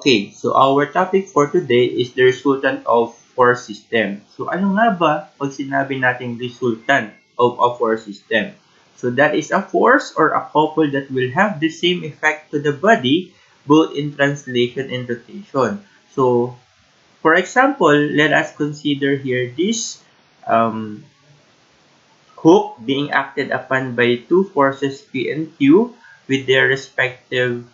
Okay, so our topic for today is the resultant of force system. So ano nga ba pag sinabi nating resultant of a force system? So that is a force or a couple that will have the same effect to the body both in translation and rotation. So for example, let us consider here this hook being acted upon by two forces P and Q with their respective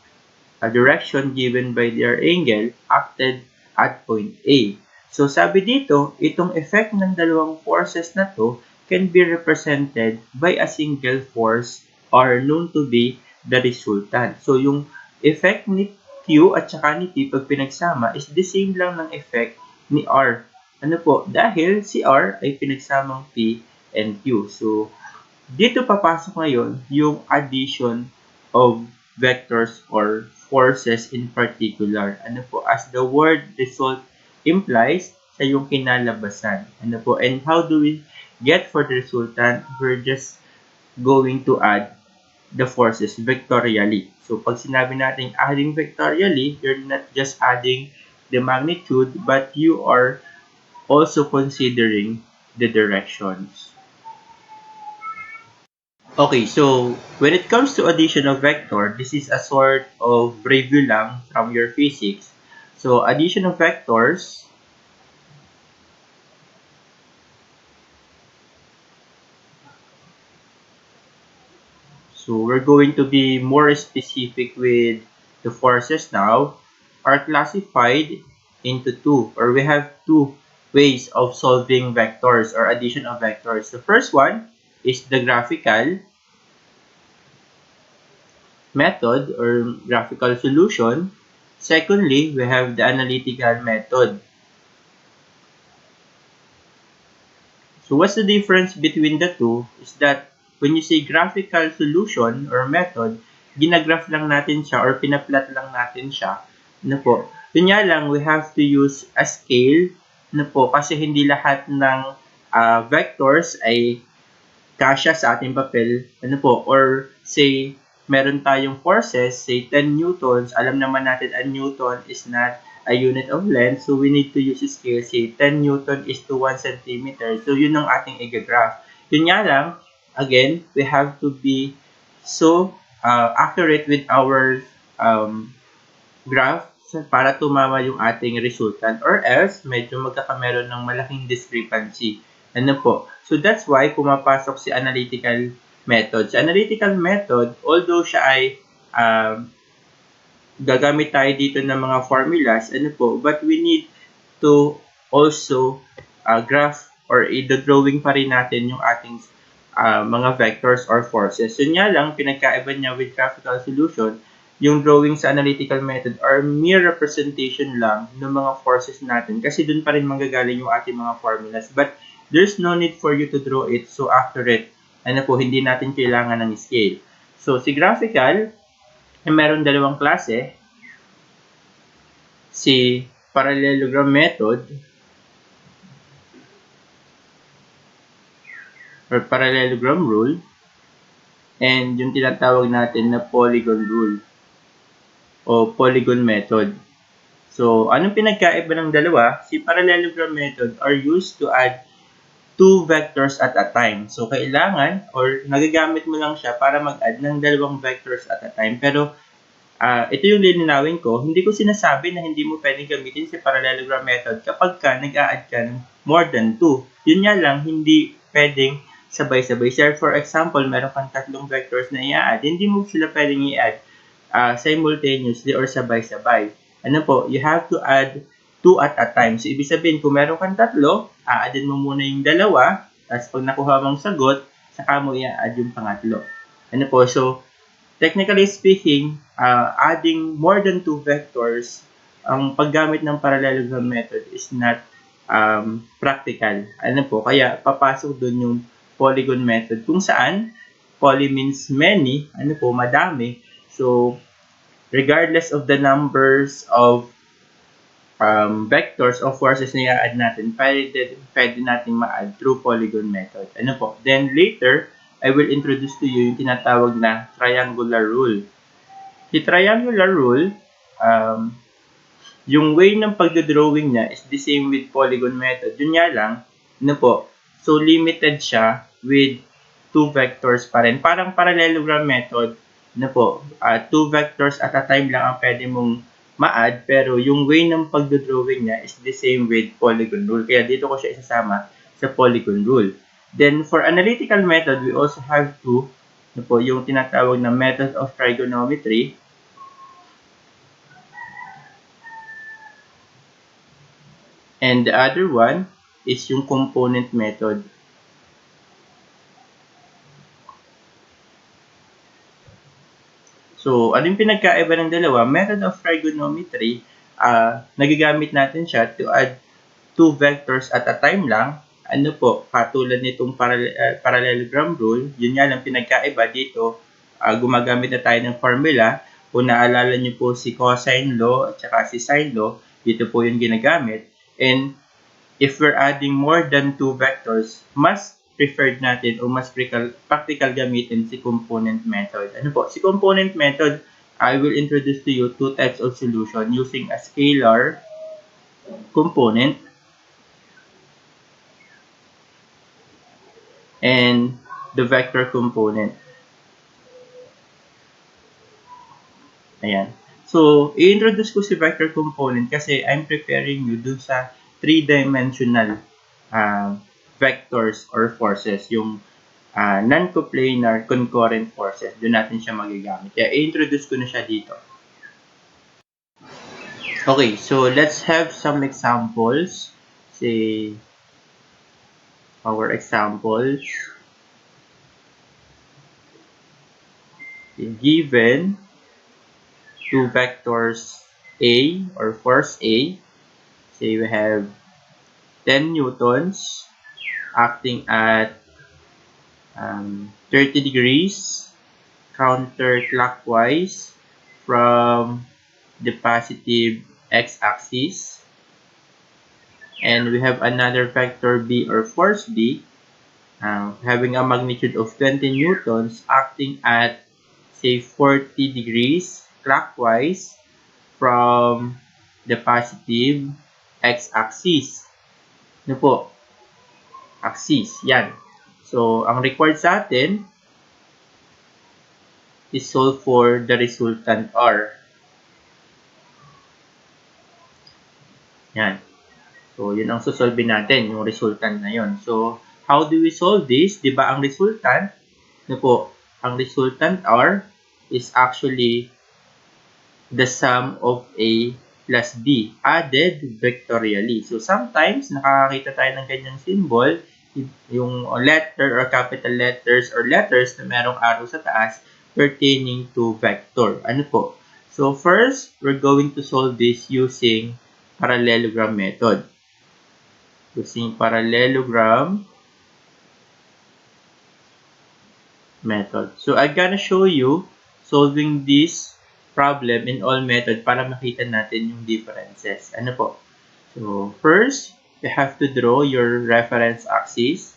direction given by their angle acted at point A. So sabi dito, itong effect ng dalawang forces na to can be represented by a single force or known to be the resultant. So yung effect ni Q at saka ni P pag pinagsama is the same lang ng effect ni R. Ano po? Dahil si R ay pinagsamang P and Q. So dito papasok ngayon yung addition of vectors or forces in particular. Ano po, as the word result implies, sa yung kinalabasan. Ano po, and how do we get for the resultant? We're just going to add the forces vectorially. So, pag sinabi natin adding vectorially, you're not just adding the magnitude, but you are also considering the directions. Okay, so when it comes to addition of vector, this is a sort of review lang from your physics. So addition of vectors, so we're going to be more specific with the forces now, are classified into two, or we have two ways of solving vectors or addition of vectors. The first one is the graphical method or graphical solution. Secondly, we have the analytical method. So what's the difference between the two is that when you say graphical solution or method, ginagraph lang natin siya or pinaplat lang natin siya. Ano po? Yun nga lang, we have to use a scale. Ano po? Kasi hindi lahat ng vectors ay kasya sa ating papel. Ano po? Or say, meron tayong forces, say 10 newtons. Alam naman natin a newton is not a unit of length. So, we need to use a scale. Say, 10 Newton is to 1 centimeter. So, yun ang ating i-graph. Yun nga lang, again, we have to be so accurate with our graph para tumama yung ating resultant. Or else, medyo magkakameron ng malaking discrepancy. Ano po? So, that's why pumapasok si analytical method. Sa analytical method, although siya ay gagamit tayo dito ng mga formulas, ano po, but we need to also graph or i-drawing pa rin natin yung ating mga vectors or forces. So, nga lang, pinagkaiba niya with graphical solution, yung drawing sa analytical method are mere representation lang ng mga forces natin kasi dun pa rin manggagaling yung ating mga formulas. But there's no need for you to draw it so accurate. Ano po, hindi natin kailangan ng scale. So, si graphical, meron dalawang klase, si Parallelogram Method or Parallelogram Rule and yung tinatawag natin na Polygon Rule o Polygon Method. So, anong pinagkaiba ng dalawa? Si Parallelogram Method are used to add two vectors at a time. So, kailangan or nagagamit mo lang siya para mag-add ng dalawang vectors at a time. Pero, ito yung lilinawin ko, hindi ko sinasabi na hindi mo pwedeng gamitin si Parallelogram Method kapag ka nag-a-add ka ng more than 2. Yun nga lang, hindi pwedeng sabay-sabay. So, for example, meron kang tatlong vectors na i-add, hindi mo sila pwedeng i-add simultaneously or sabay-sabay. Ano po, you have to add 2 at a time. So, ibig sabihin, kung meron kang tatlo, a-addin mo muna yung dalawa, tapos pag nakuha mong sagot, saka mo i-add yung pangatlo. Ano po, so, technically speaking, adding more than 2 vectors, ang paggamit ng parallelogram method is not practical. Ano po, kaya papasok dun yung polygon method kung saan poly means many, ano po, madami. So, regardless of the numbers of vectors or forces na i-add natin, pwede natin ma-add through polygon method. Ano po, then later, I will introduce to you yung tinatawag na triangular rule. The triangular rule, yung way ng pagdodrawing niya is the same with Polygon Method. Yun nga lang, ano po, so limited siya with 2 vectors pa rin. Parang Parallelogram Method, ano po, 2 vectors at a time lang ang pwede mong ma-add, pero yung way ng pagdodrawing niya is the same with Polygon Rule. Kaya dito ko siya isasama sa Polygon Rule. Then, for analytical method, we also have ano po, yung tinatawag na method of trigonometry. And the other one is yung component method. So, ano yung pinagkaiba ng dalawa? Method of trigonometry, nagagamit natin siya to add 2 vectors at a time lang. Ano po, katulad nitong parallelogram rule, yun nga lang pinagkaiba dito, gumagamit na tayo ng formula. Kung naalala nyo po si cosine law at saka si sine law, dito po yung ginagamit. And if we're adding more than 2 vectors, mas preferred natin o mas practical gamitin si component method. Ano po? Si component method, I will introduce to you 2 types of solution using a scalar component and the vector component. Ayan. So, i-introduce ko si vector component kasi I'm preparing you dun sa 3-dimensional vectors or forces, yung non-coplanar concurrent forces. Doon natin siya magagamit. Kaya i-introduce ko na siya dito. Okay, so let's have some examples. Say, our examples. Given 2 vectors A or force A, say we have 10 newtons acting at 30 degrees counterclockwise from the positive x-axis, and we have another vector B or force B having a magnitude of 20 newtons acting at say 40 degrees clockwise from the positive x-axis. Ano po? Axis. Yan. So, ang required sa atin is solve for the resultant R. Yan. So, yun ang susolve natin, yung resultant na yun. So, how do we solve this? Diba ang resultant, ano po, ang resultant R is actually the sum of A plus B added vectorially. So, sometimes, nakakakita tayo ng ganyang symbol, yung letter or capital letters or letters na merong arrow sa taas pertaining to vector. Ano po? So, first, we're going to solve this using parallelogram method. Using parallelogram method. So, I'm gonna show you solving this problem in all method para makita natin yung differences. Ano po? So, first, you have to draw your reference axis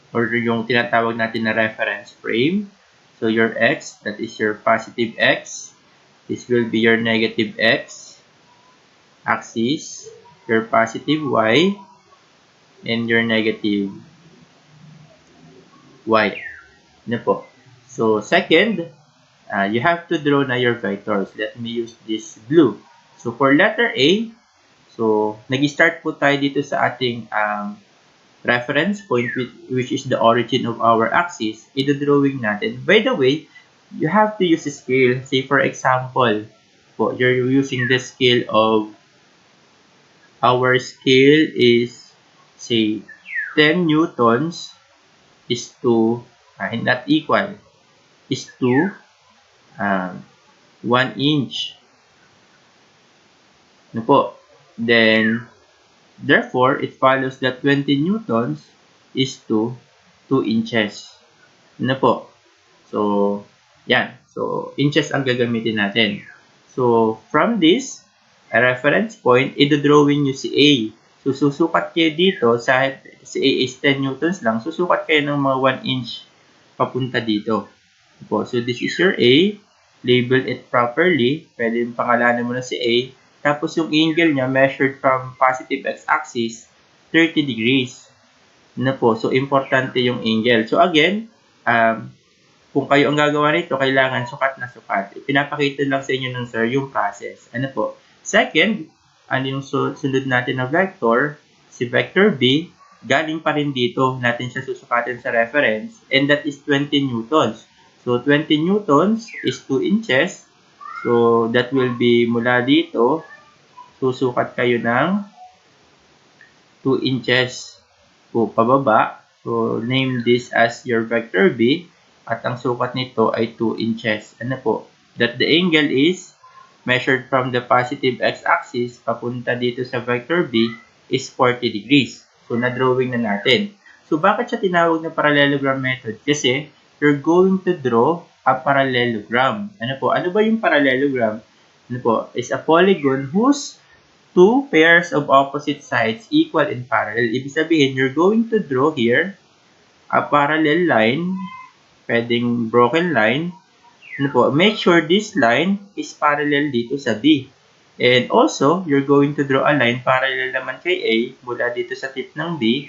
or yung tinatawag natin na reference frame. So, your x, that is your positive x. This will be your negative x axis, your positive y, and your negative y. Ano po? So, second, you have to draw na your vectors. Let me use this blue. So, for letter A, so, nag-start po tayo dito sa ating reference point, which is the origin of our axis. Ito-drawing natin. By the way, you have to use a scale. Say, for example, po, you're using the scale of, our scale is, say, 10 newtons is to, not equal, is to 1 inch. Ano po? Then, therefore, it follows that 20 newtons is to 2 inches. Ano po? So, yan. So, inches ang gagamitin natin. So, from this, a reference point, i-drawing nyo si A. So, susukat kayo dito, si A is 10 newtons lang, susukat kayo ng mga 1 inch papunta dito. So, this is your A. label it properly. Pwede yung pangalanan mo na si A. Tapos yung angle niya measured from positive x-axis, 30 degrees. Na po. So, importante yung angle. So, again, kung kayo ang gagawa nito, kailangan sukat na sukat. Ipinapakita lang sa inyo ng sir yung process. Ano po? Second, ano yung sunod natin na vector? Si vector B, galing pa rin dito. Natin siya susukatin sa reference. And that is 20 newtons. So, 20 newtons is 2 inches. So, that will be mula dito. Susukat kayo ng 2 inches po pababa. So, name this as your vector B. At ang sukat nito ay 2 inches. Ano po? That the angle is measured from the positive x-axis papunta dito sa vector B is 40 degrees. So, na-drawing na natin. So, bakit siya tinawag na parallelogram method? Kasi, you're going to draw a parallelogram. Ano po? Ano ba yung parallelogram? Ano po? Is a polygon whose two pairs of opposite sides equal in parallel. Ibig sabihin, you're going to draw here a parallel line, pwedeng broken line. Ano po? Make sure this line is parallel dito sa B. And also, you're going to draw a line parallel naman kay A mula dito sa tip ng B.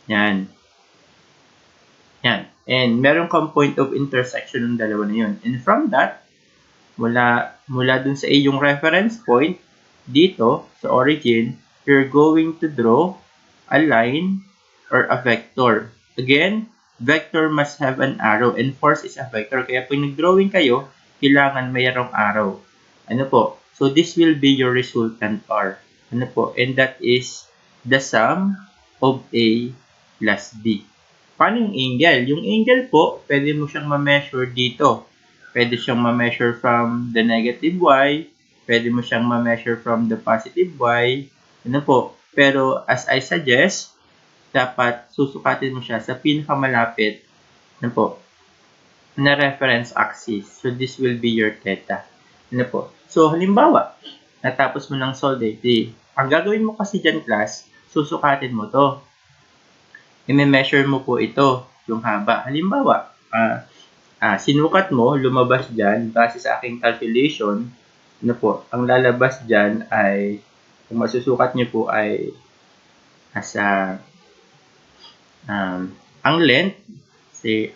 Yan. Yan. And meron kang point of intersection ng dalawa na yun. And from that, mula dun sa A yung reference point, dito, sa origin, you're going to draw a line or a vector. Again, vector must have an arrow and force is a vector. Kaya pag nag-drawing kayo, kailangan mayroong arrow. Ano po? So, this will be your resultant R. Ano po? And that is the sum of A plus B. Paano yung angle? Yung angle po, pwede mo siyang ma-measure dito. Pwede siyang ma-measure from the negative Y. Pwede mo siyang ma-measure from the positive Y. Ano po? Pero as I suggest, dapat susukatin mo siya sa pinakamalapit ano po, na reference axis. So, this will be your theta. Ano po? So, halimbawa, natapos mo ng solve. Ang gagawin mo kasi dyan, class, susukatin mo to. I-measure mo po ito, yung haba. Halimbawa, sinukat mo, lumabas dyan, base sa aking calculation, ano po, ang lalabas dyan ay, kung masusukat nyo po ay, ang length,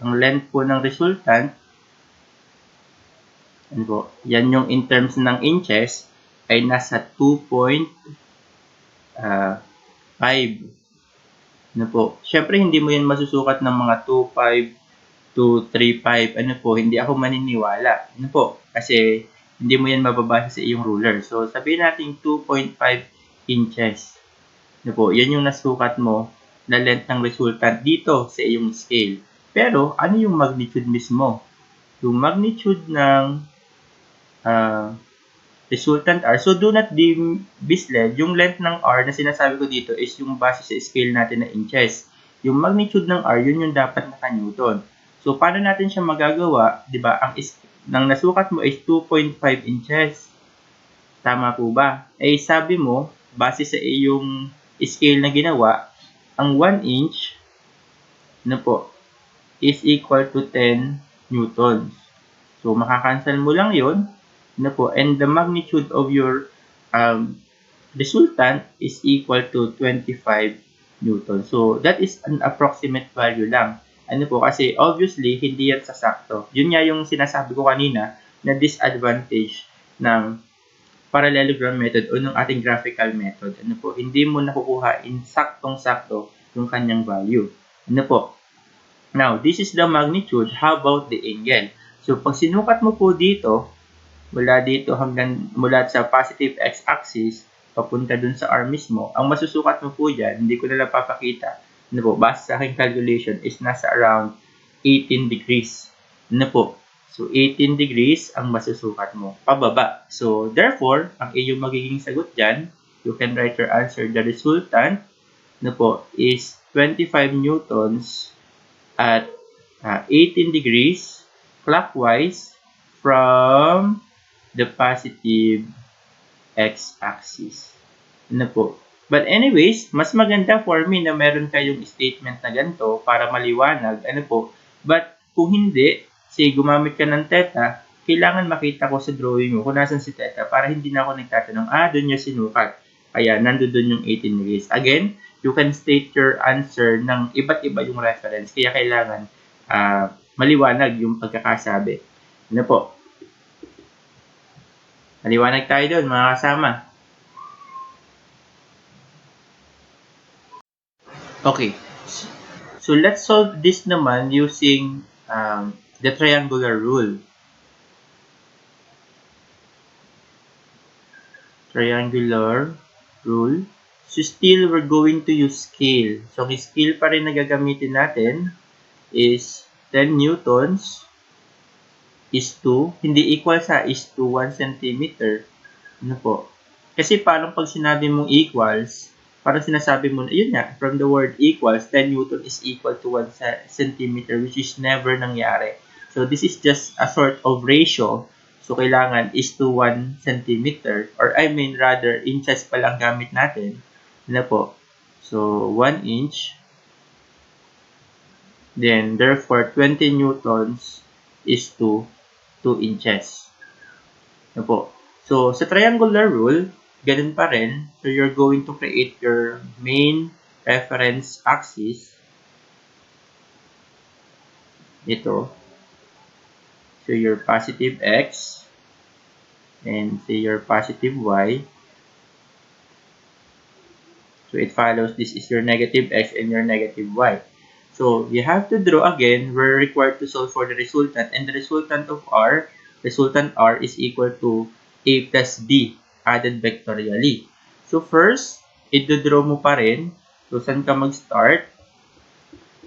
ang length po ng resultant, ano po, yan yung in terms ng inches, ay nasa 2.5. Ano po, syempre hindi mo yan masusukat ng mga 2.5 to 3.5. Ano po, hindi ako maniniwala. Ano po, kasi hindi mo yan mababasa sa iyong ruler. So, sabihin natin 2.5 inches. Ano po, yan yung nasukat mo na length ng resultant dito sa iyong scale. Pero, ano yung magnitude mismo? Yung magnitude ng resultant R. So, do not be misled. Yung length ng R na sinasabi ko dito is yung base sa scale natin na inches. Yung magnitude ng R, yun yung dapat naka-Newton. So, paano natin siya magagawa? Diba? Ang nasukat mo is 2.5 inches. Tama po ba? Eh, sabi mo, base sa iyong scale na ginawa, ang 1 inch na po is equal to 10 newtons. So, makakancel mo lang yun. Na po, and the magnitude of your resultant is equal to 25 newtons. So, that is an approximate value lang. Ano po, kasi obviously, hindi yan sasakto. Yun nga yung sinasabi ko kanina na disadvantage ng parallelogram method o ng ating graphical method. Ano po, hindi mo nakukuha in saktong-sakto yung kanyang value. Ano po, now, this is the magnitude. How about the angle? So, pag sinukat mo po dito, mula dito hanggang mula sa positive x-axis, papunta dun sa R mismo, ang masusukat mo po dyan, hindi ko na lang papakita, ano po, base sa aking calculation, is nasa around 18 degrees. Ano po? So, 18 degrees ang masusukat mo, pababa. So, therefore, ang iyong magiging sagot dyan, you can write your answer. The resultant, ano po, is 25 newtons at 18 degrees clockwise from the positive x-axis. Ano po? But anyways, mas maganda for me na meron kayong statement na ganito para maliwanag. Ano po? But kung hindi, say gumamit ka ng theta, kailangan makita ko sa drawing mo kung nasan si theta para hindi na ako nagtatanong, doon niya sinukat. Kaya, nandoon yung 18 degrees. Again, you can state your answer ng iba't iba yung reference. Kaya kailangan maliwanag yung pagkakasabi. Ano po? Maliwanag tayo doon, mga kasama. Okay. So, let's solve this naman using the triangular rule. Triangular rule. So, still, we're going to use scale. So, ang scale pa rin na gagamitin natin is 10 newtons is to, hindi equal sa is to 1 centimeter. Ano po? Kasi parang pag sinabi mong equals, parang sinasabi mo, yun nga, from the word equals, 10 newton is equal to 1 centimeter, which is never nangyari. So, this is just a sort of ratio. So, kailangan is to 1 centimeter, or I mean, rather, inches pa lang gamit natin. Ano po? So, 1 inch. Then, therefore, 20 newtons is to 2 inches. Ano po? So, sa triangular rule, ganun pa rin. So, you're going to create your main reference axis. Ito. So, your positive x and say your positive y. So, it follows this is your negative x and your negative y. So, you have to draw again. We're required to solve for the resultant. And the resultant R is equal to a plus b added vectorially. So, first, i-draw mo pa rin. So, saan ka mag-start?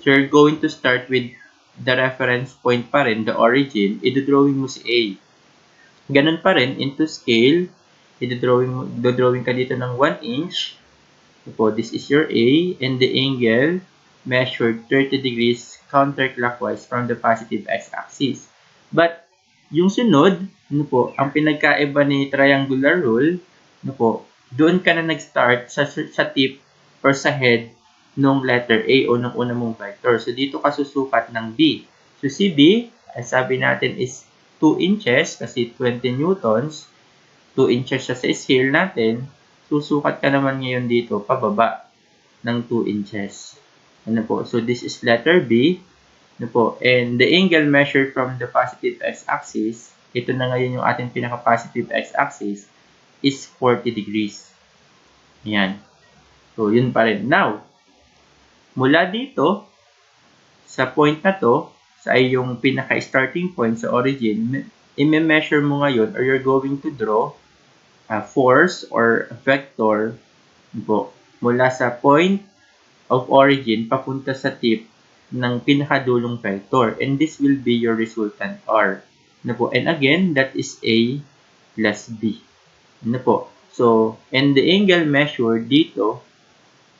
So, you're going to start with the reference point pa rin, the origin. I-drawing mo si A. Ganun pa rin, into scale. I-drawing ka dito ng 1 inch. So, this is your A, and the angle measured 30 degrees counterclockwise from the positive x-axis. But, yung sunod, ano po, ang pinagkaiba ni triangular rule, ano po, doon ka na nag-start sa tip or sa head ng letter A o ng una mong vector. So, dito ka susukat ng B. So, si B, ang sabi natin is 2 inches kasi 20 newtons. 2 inches siya sa scale natin. Susukat ka naman ngayon dito, pababa ng 2 inches. Ano po? So, this is letter B. Ano po? And the angle measured from the positive x-axis, ito na ngayon yung ating pinaka-positive x-axis, is 40 degrees. Yan. So, yun pa rin. Now, mula dito, sa point na to, sa iyong pinaka-starting point sa origin, i-measure mo ngayon or you're going to draw a force or a vector po, mula sa point of origin papunta sa tip ng pinakadulong vector. And this will be your resultant R. Ano po? And again, that is A plus B. Ano po? So, and the angle measured dito,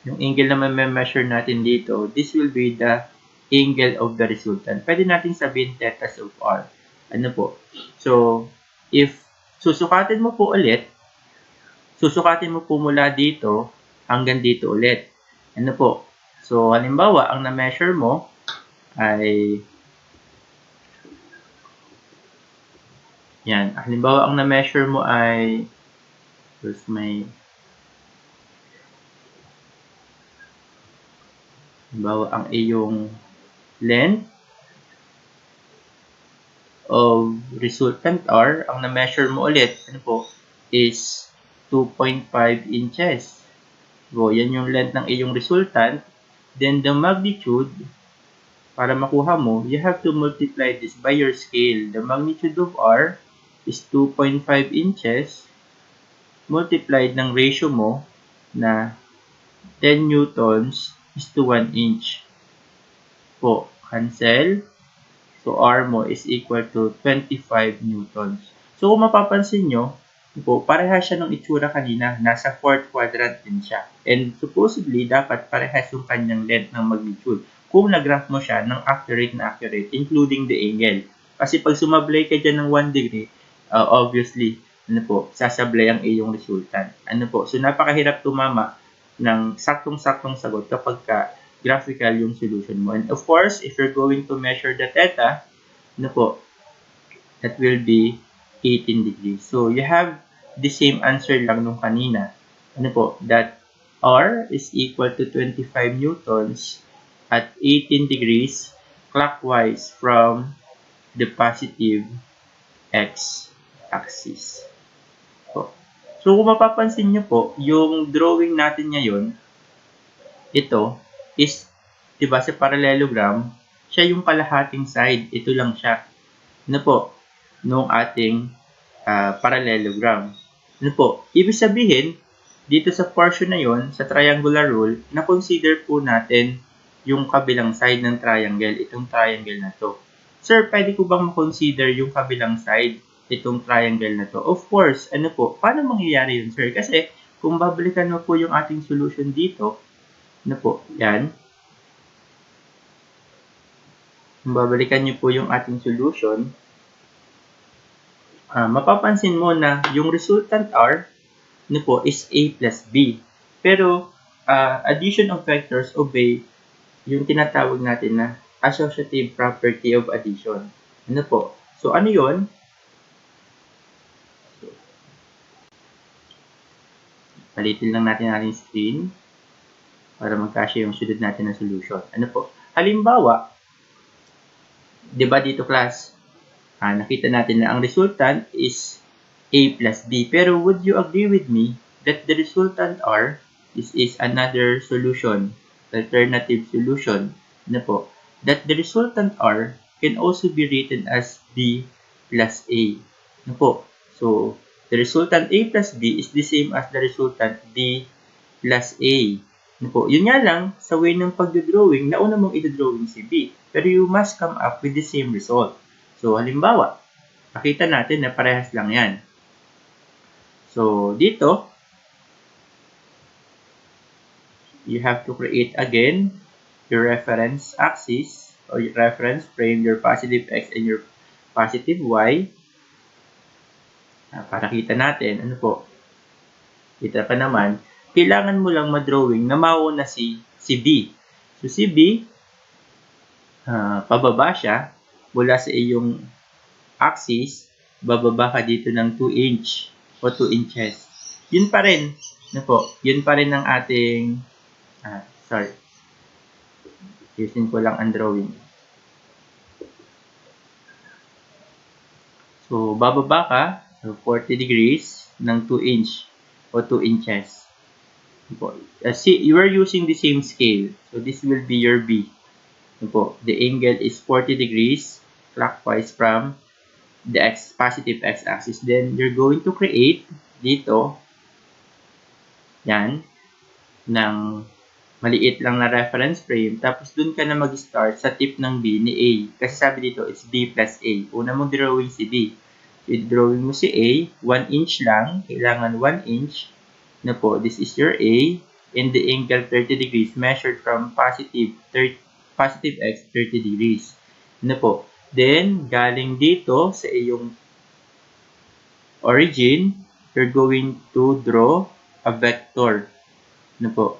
yung angle na ma-measure natin dito, this will be the angle of the resultant. Pwede natin sabihin theta of R. Ano po? So, if susukatin mo po mula dito hanggang dito ulit. Ano po? So, halimbawa, ang na-measure mo ay yan. Halimbawa, ang na-measure mo ay first may halimbawa, ang iyong length of resultant R, ang na-measure mo ulit, ano po, is 2.5 inches. So, yan yung length ng iyong resultant. Then, the magnitude, para makuha mo, you have to multiply this by your scale. The magnitude of R is 2.5 inches multiplied ng ratio mo na 10 newtons is to 1 inch. Po, cancel. So, R mo is equal to 25 newtons. So, kung mapapansin nyo, po, parehas siya ng itsura kanina. Nasa 4th quadrant din siya. And supposedly, dapat parehas yung kanyang length ng magnitude. Kung nag-graph mo siya ng accurate na accurate, including the angle. Kasi pag sumablay ka dyan ng 1 degree, obviously, ano po, sasablay ang iyong resultant. Ano po, so napakahirap tumama ng saktong-saktong sagot kapag graphical yung solution mo. And of course, if you're going to measure the theta, ano po, that will be 18 degrees. So, you have the same answer lang nung kanina. Ano po? That R is equal to 25 newtons at 18 degrees clockwise from the positive x-axis. So, kung mapapansin nyo po, yung drawing natin ngayon, ito is, diba, sa parallelogram, siya yung kalahating side. Ito lang siya. Ano po? Nung ating parallelogram. Ano po? Ibig sabihin, dito sa portion na yon, sa triangular rule, na-consider po natin yung kabilang side ng triangle, itong triangle na to. Sir, pwede ko bang ma-consider yung kabilang side, itong triangle na to? Of course, ano po, paano mangyayari yun, sir? Kasi, kung babalikan mo po yung ating solution dito, ano po, yan. Kung babalikan nyo po yung ating solution, mapapansin mo na yung resultant R, ano po, is A plus B. Pero, addition of vectors obey yung tinatawag natin na associative property of addition. Ano po? So, ano yun? Palitin lang natin ating screen para magkasya yung sunod natin na solution. Ano po? Halimbawa, di ba dito class, nakita natin na ang resultant is A plus B. Pero would you agree with me that the resultant R is another solution, alternative solution, na po, that the resultant R can also be written as B plus A. Na po, so, the resultant A plus B is the same as the resultant B plus A. Na po, yun nga lang, sa way ng pagdodrawing, nauna mong i-drawing si B. Pero you must come up with the same result. So, halimbawa, makita natin na parehas lang yan. So, dito, you have to create again your reference axis or your reference frame, your positive x and your positive y. Para kita natin, ano po, kita pa naman, kailangan mo lang madrawing na mauna si B. So, si B, pababa siya, mula sa iyong axis, bababa ka dito ng 2 inch o 2 inches. Yun pa rin, ano po, yun pa rin ang ating, sorry, using ko lang ang drawing. So, bababa ka, so 40 degrees ng 2 inch o 2 inches. See, you are using the same scale. So, this will be your B. The angle is 40 degrees clockwise from the positive x-axis. Then, you're going to create dito, yan, ng maliit lang na reference frame. Tapos, dun ka na mag-start sa tip ng B ni A. Kasi sabi dito, it's B plus A. Una mong drawing si B. So, drawing mo si A, 1 inch lang. Kailangan 1 inch. Na po, this is your A. And the angle 30 degrees measured from positive x 30 degrees. Na po. Then, galing dito sa iyong origin, you're going to draw a vector. Na po.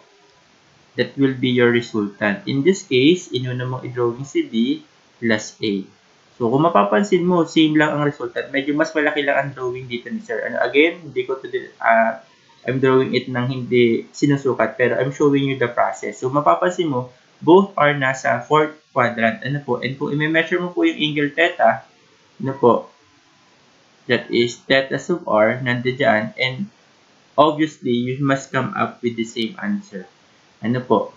That will be your resultant. In this case, inuna mong i-drawing si B plus A. So, kung mapapansin mo, same lang ang resultant. Medyo mas malaki lang ang drawing dito ni Sir. Again, hindi ko to I'm drawing it nang hindi sinusukat, pero I'm showing you the process. So, mapapansin mo, both are nasa 4th quadrant. Ano po? And kung i-measure mo po yung angle theta, ano po? That is theta sub r, nandiyan dyan. And obviously, you must come up with the same answer. Ano po?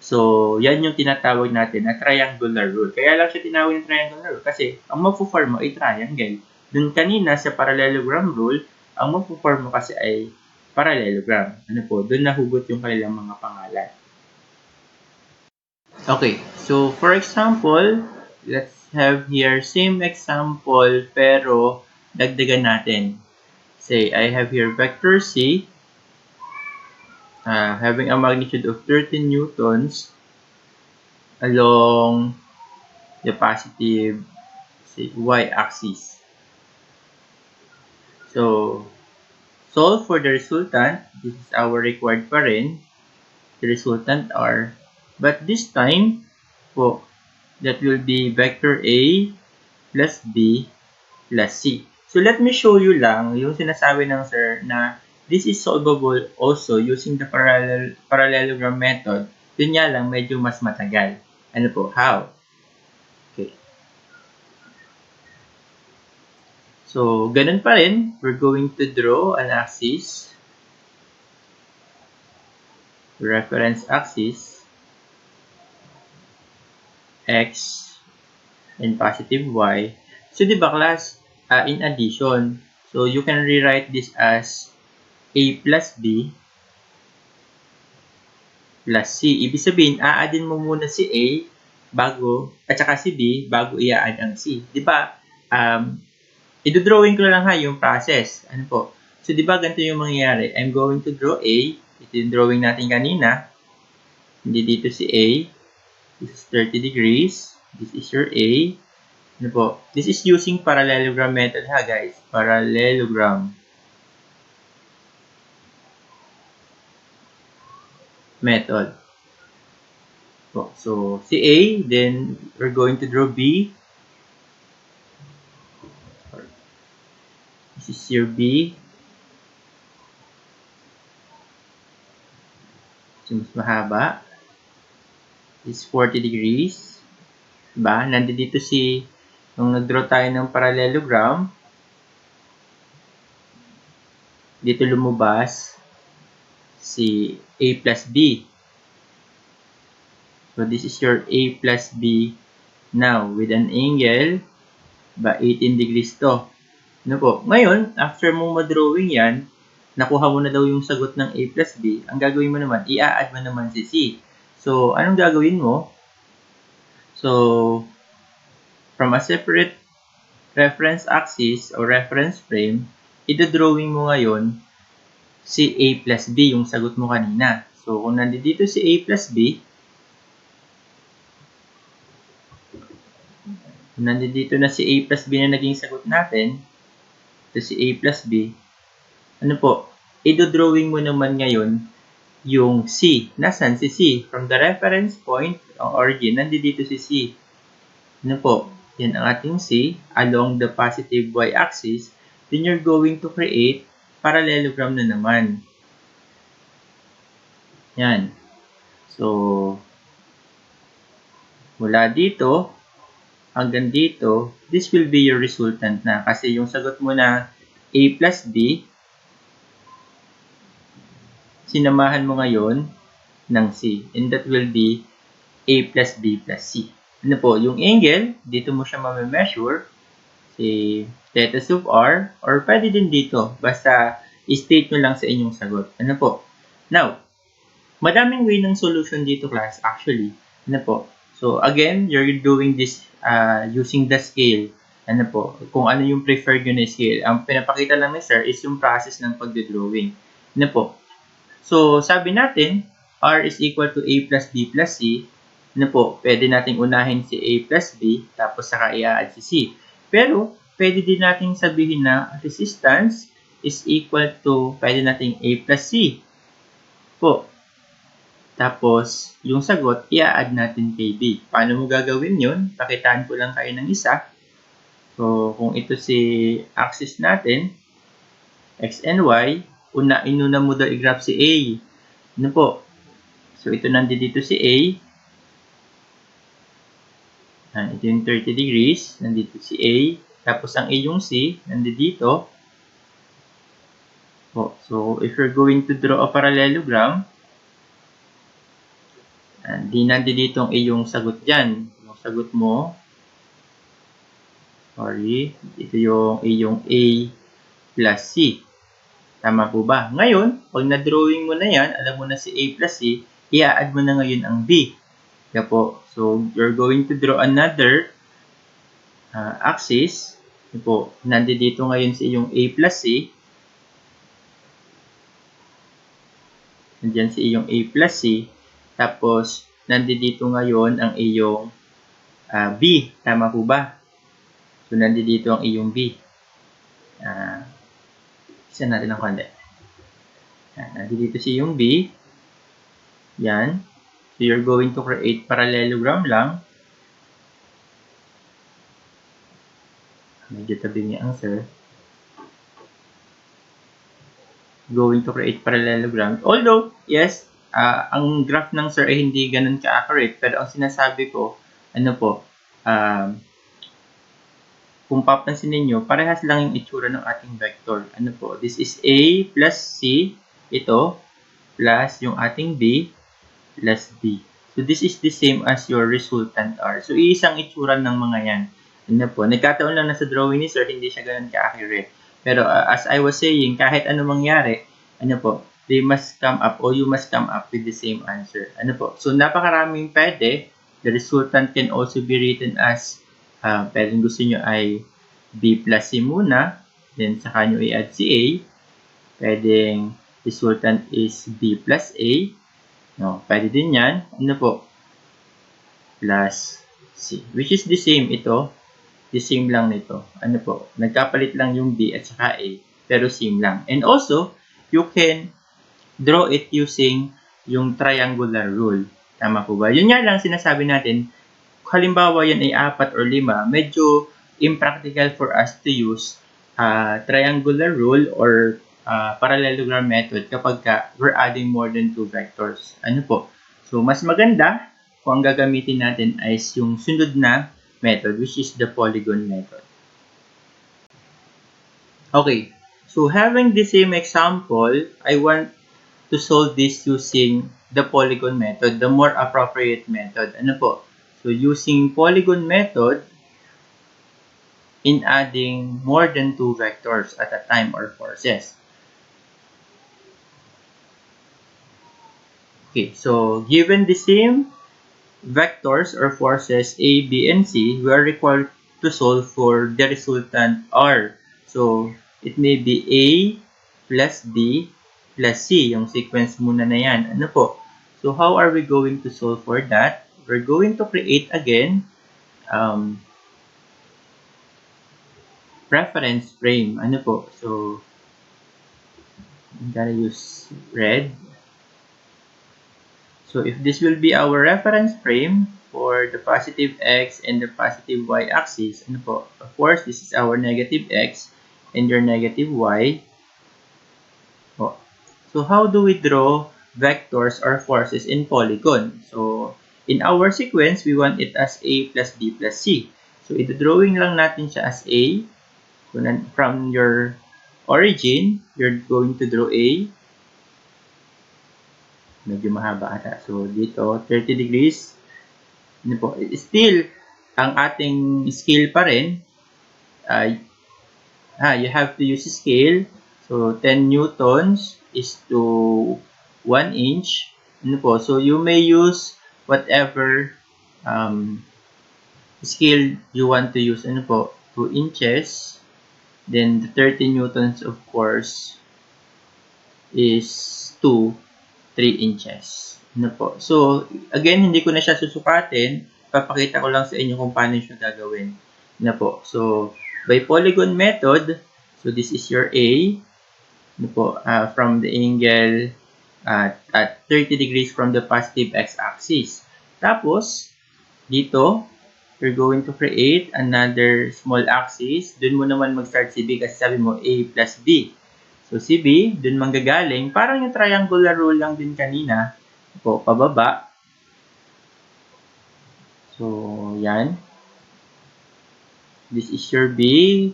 So, yan yung tinatawag natin na triangular rule. Kaya lang siya tinawag ng triangular rule kasi ang mapo-form mo ay triangle. Dun kanina sa parallelogram rule, ang mapo-form mo kasi ay parallelogram. Ano po? Dun nahugot yung kanilang mga pangalan. Okay. So, for example, let's have here same example pero dagdagan natin. Say, I have here vector C having a magnitude of 13 newtons along the positive y-axis. So, solve for the resultant. This is our required pa rin. The resultant R. But this time, po, that will be vector A plus B plus C. So, let me show you lang yung sinasabi ng sir na this is solvable also using the parallelogram method. Yun nga lang, medyo mas matagal. Ano po? How? Okay. So, ganun pa rin. We're going to draw an axis. Reference axis. X and positive Y. So, di ba class, in addition, so you can rewrite this as A plus B plus C. Ibig sabihin, a-addin mo muna si A bago, at saka si B bago i-add ang C. Di ba? Idodrawing ko lang ha yung process. Ano po? So, di ba ganito yung mangyayari? I'm going to draw A. Ito yung drawing natin kanina. Hindi dito si A. This is 30 degrees. This is your A. Ano po? This is using parallelogram method ha guys. Parallelogram method. So, si A, then we're going to draw B. This is your B. So, mas mahaba. This is 40 degrees. Diba? Nandito si, nung nag-draw tayo ng parallelogram, dito lumabas si A plus B. So, this is your A plus B now with an angle ba 18 degrees to. Ano po? Ngayon, after mong ma-drawing yan, nakuha mo na daw yung sagot ng A plus B. Ang gagawin mo naman, i-add mo naman si C. So, anong gagawin mo? So, from a separate reference axis or reference frame, ito-drawing mo ngayon si A plus B, yung sagot mo kanina. So, kung nandito si A plus B, kung nandito na si A plus B na naging sagot natin, ito si A plus B, ano po, ito-drawing mo naman ngayon yung C. Nasaan si C? From the reference point, ang origin, nandito si C. Ano po? Yan ang ating C along the positive y-axis. Then you're going to create parallelogram na naman. Yan. So, mula dito hanggang dito, this will be your resultant na. Kasi yung sagot mo na A plus B, sinamahan mo ngayon ng C. And that will be A plus B plus C. Ano po? Yung angle, dito mo siya ma-measure. Si theta sub R. Or pwede din dito. Basta i-state nyo lang sa inyong sagot. Ano po? Now, madaming way ng solution dito class actually. Ano po? So again, you're doing this using the scale. Ano po? Kung ano yung preferred nyo na scale. Ang pinapakita lang ni sir is yung process ng pagdodrawing. Ano po? So sabi natin, R is equal to A plus B plus C. Ano po? Pwede nating unahin si A plus B, tapos saka i-add si C. Pero, pwede din nating sabihin na resistance is equal to, pwede nating A plus C. Po. Tapos, yung sagot, i-add natin kay B. Paano mo gagawin yun? Pakitaan ko lang kayo ng isa. So, kung ito si axis natin, X and Y, inuna mo daw i-graph si A. Ano po? So, ito nandito si A. Ito yung 30 degrees. Nandito si A. Tapos, ang A yung C. Nandito. So, if you're going to draw a parallelogram, di nandito ang A yung sagot dyan. Yung sagot mo, sorry, ito yung A plus C. Tama po ba? Ngayon, pag na-drawing mo na yan, alam mo na si A plus C, i-add mo na ngayon ang B. Kaya po, so you're going to draw another axis. Kaya po, nandito ngayon si yung A plus C. Nandiyan si yung A plus C. Tapos, nandito ngayon ang iyong B. Tama po ba? So, nandito ang iyong B. Isa natin ang konti. Nandito si yung B. Yan. So, you're going to create parallelogram lang. Medyo tabi ang answer. Going to create parallelogram. Although, yes, ang graph ng sir ay hindi ganun ka-accurate, pero ang sinasabi ko, ano po, kung papansin ninyo, parehas lang yung itsura ng ating vector. Ano po, this is A plus C, ito, plus yung ating B, plus B. So, this is the same as your resultant R. So, iisang itsura ng mga yan. Ano po, nagkataon lang na sa drawing ni sir, hindi siya ganun ka-accurate. Pero as I was saying, kahit ano mangyari, ano po, they must come up or you must come up with the same answer. Ano po, so napakaraming pwede. The resultant can also be written as, pwedeng gusto nyo ay B plus C muna, then saka nyo i-add si A. Pwedeng resultant is B plus A. No, pwede din yan. Ano po? Plus C. Which is the same ito. The same lang nito. Ano po? Nagkapalit lang yung B at saka A. Pero same lang. And also, you can draw it using yung triangular rule. Tama po ba? Yun nga lang sinasabi natin. Halimbawa yan ay 4 or 5. Medyo impractical for us to use triangular rule or parallelogram method kapag we're adding more than 2 vectors. Ano po? So, mas maganda kung ang gagamitin natin ay yung sunod na method, which is the Polygon method. Okay. So, having the same example, I want to solve this using the Polygon method, the more appropriate method. Ano po? So, using Polygon method in adding more than 2 vectors at a time or forces. Okay, so given the same vectors or forces A, B, and C, we are required to solve for the resultant R. So, it may be A plus B plus C. Yung sequence muna na yan. Ano po? So, how are we going to solve for that? We're going to create again reference frame. Ano po? So, I'm gonna use red. So, if this will be our reference frame for the positive x and the positive y axis, ano po? Of course, this is our negative x and your negative y. Oh. So, how do we draw vectors or forces in polygon? So, in our sequence, we want it as a plus b plus c. So, ito drawing lang natin siya as a. So, from your origin, you're going to draw a. Medyo mahaba ata. So, dito, 30 degrees. Ano po? Still, ang ating scale pa rin, you have to use scale. So, 10 newtons is to 1 inch. Ano po? So, you may use whatever scale you want to use. Ano po? 2 inches. Then, the 30 newtons, of course, is to 3 inches. Ano po? So, again, hindi ko na siya susukatin. Papakita ko lang sa inyo kung paano siya gagawin. Ano po? So, by polygon method, so this is your A. Ano po? From the angle at 30 degrees from the positive x-axis. Tapos, dito, you're going to create another small axis. Doon mo naman mag-start si B kasi sabi mo A plus B. So, si B, dun manggagaling. Parang yung triangular rule lang din kanina. Po, pababa. So, yan. This is your B.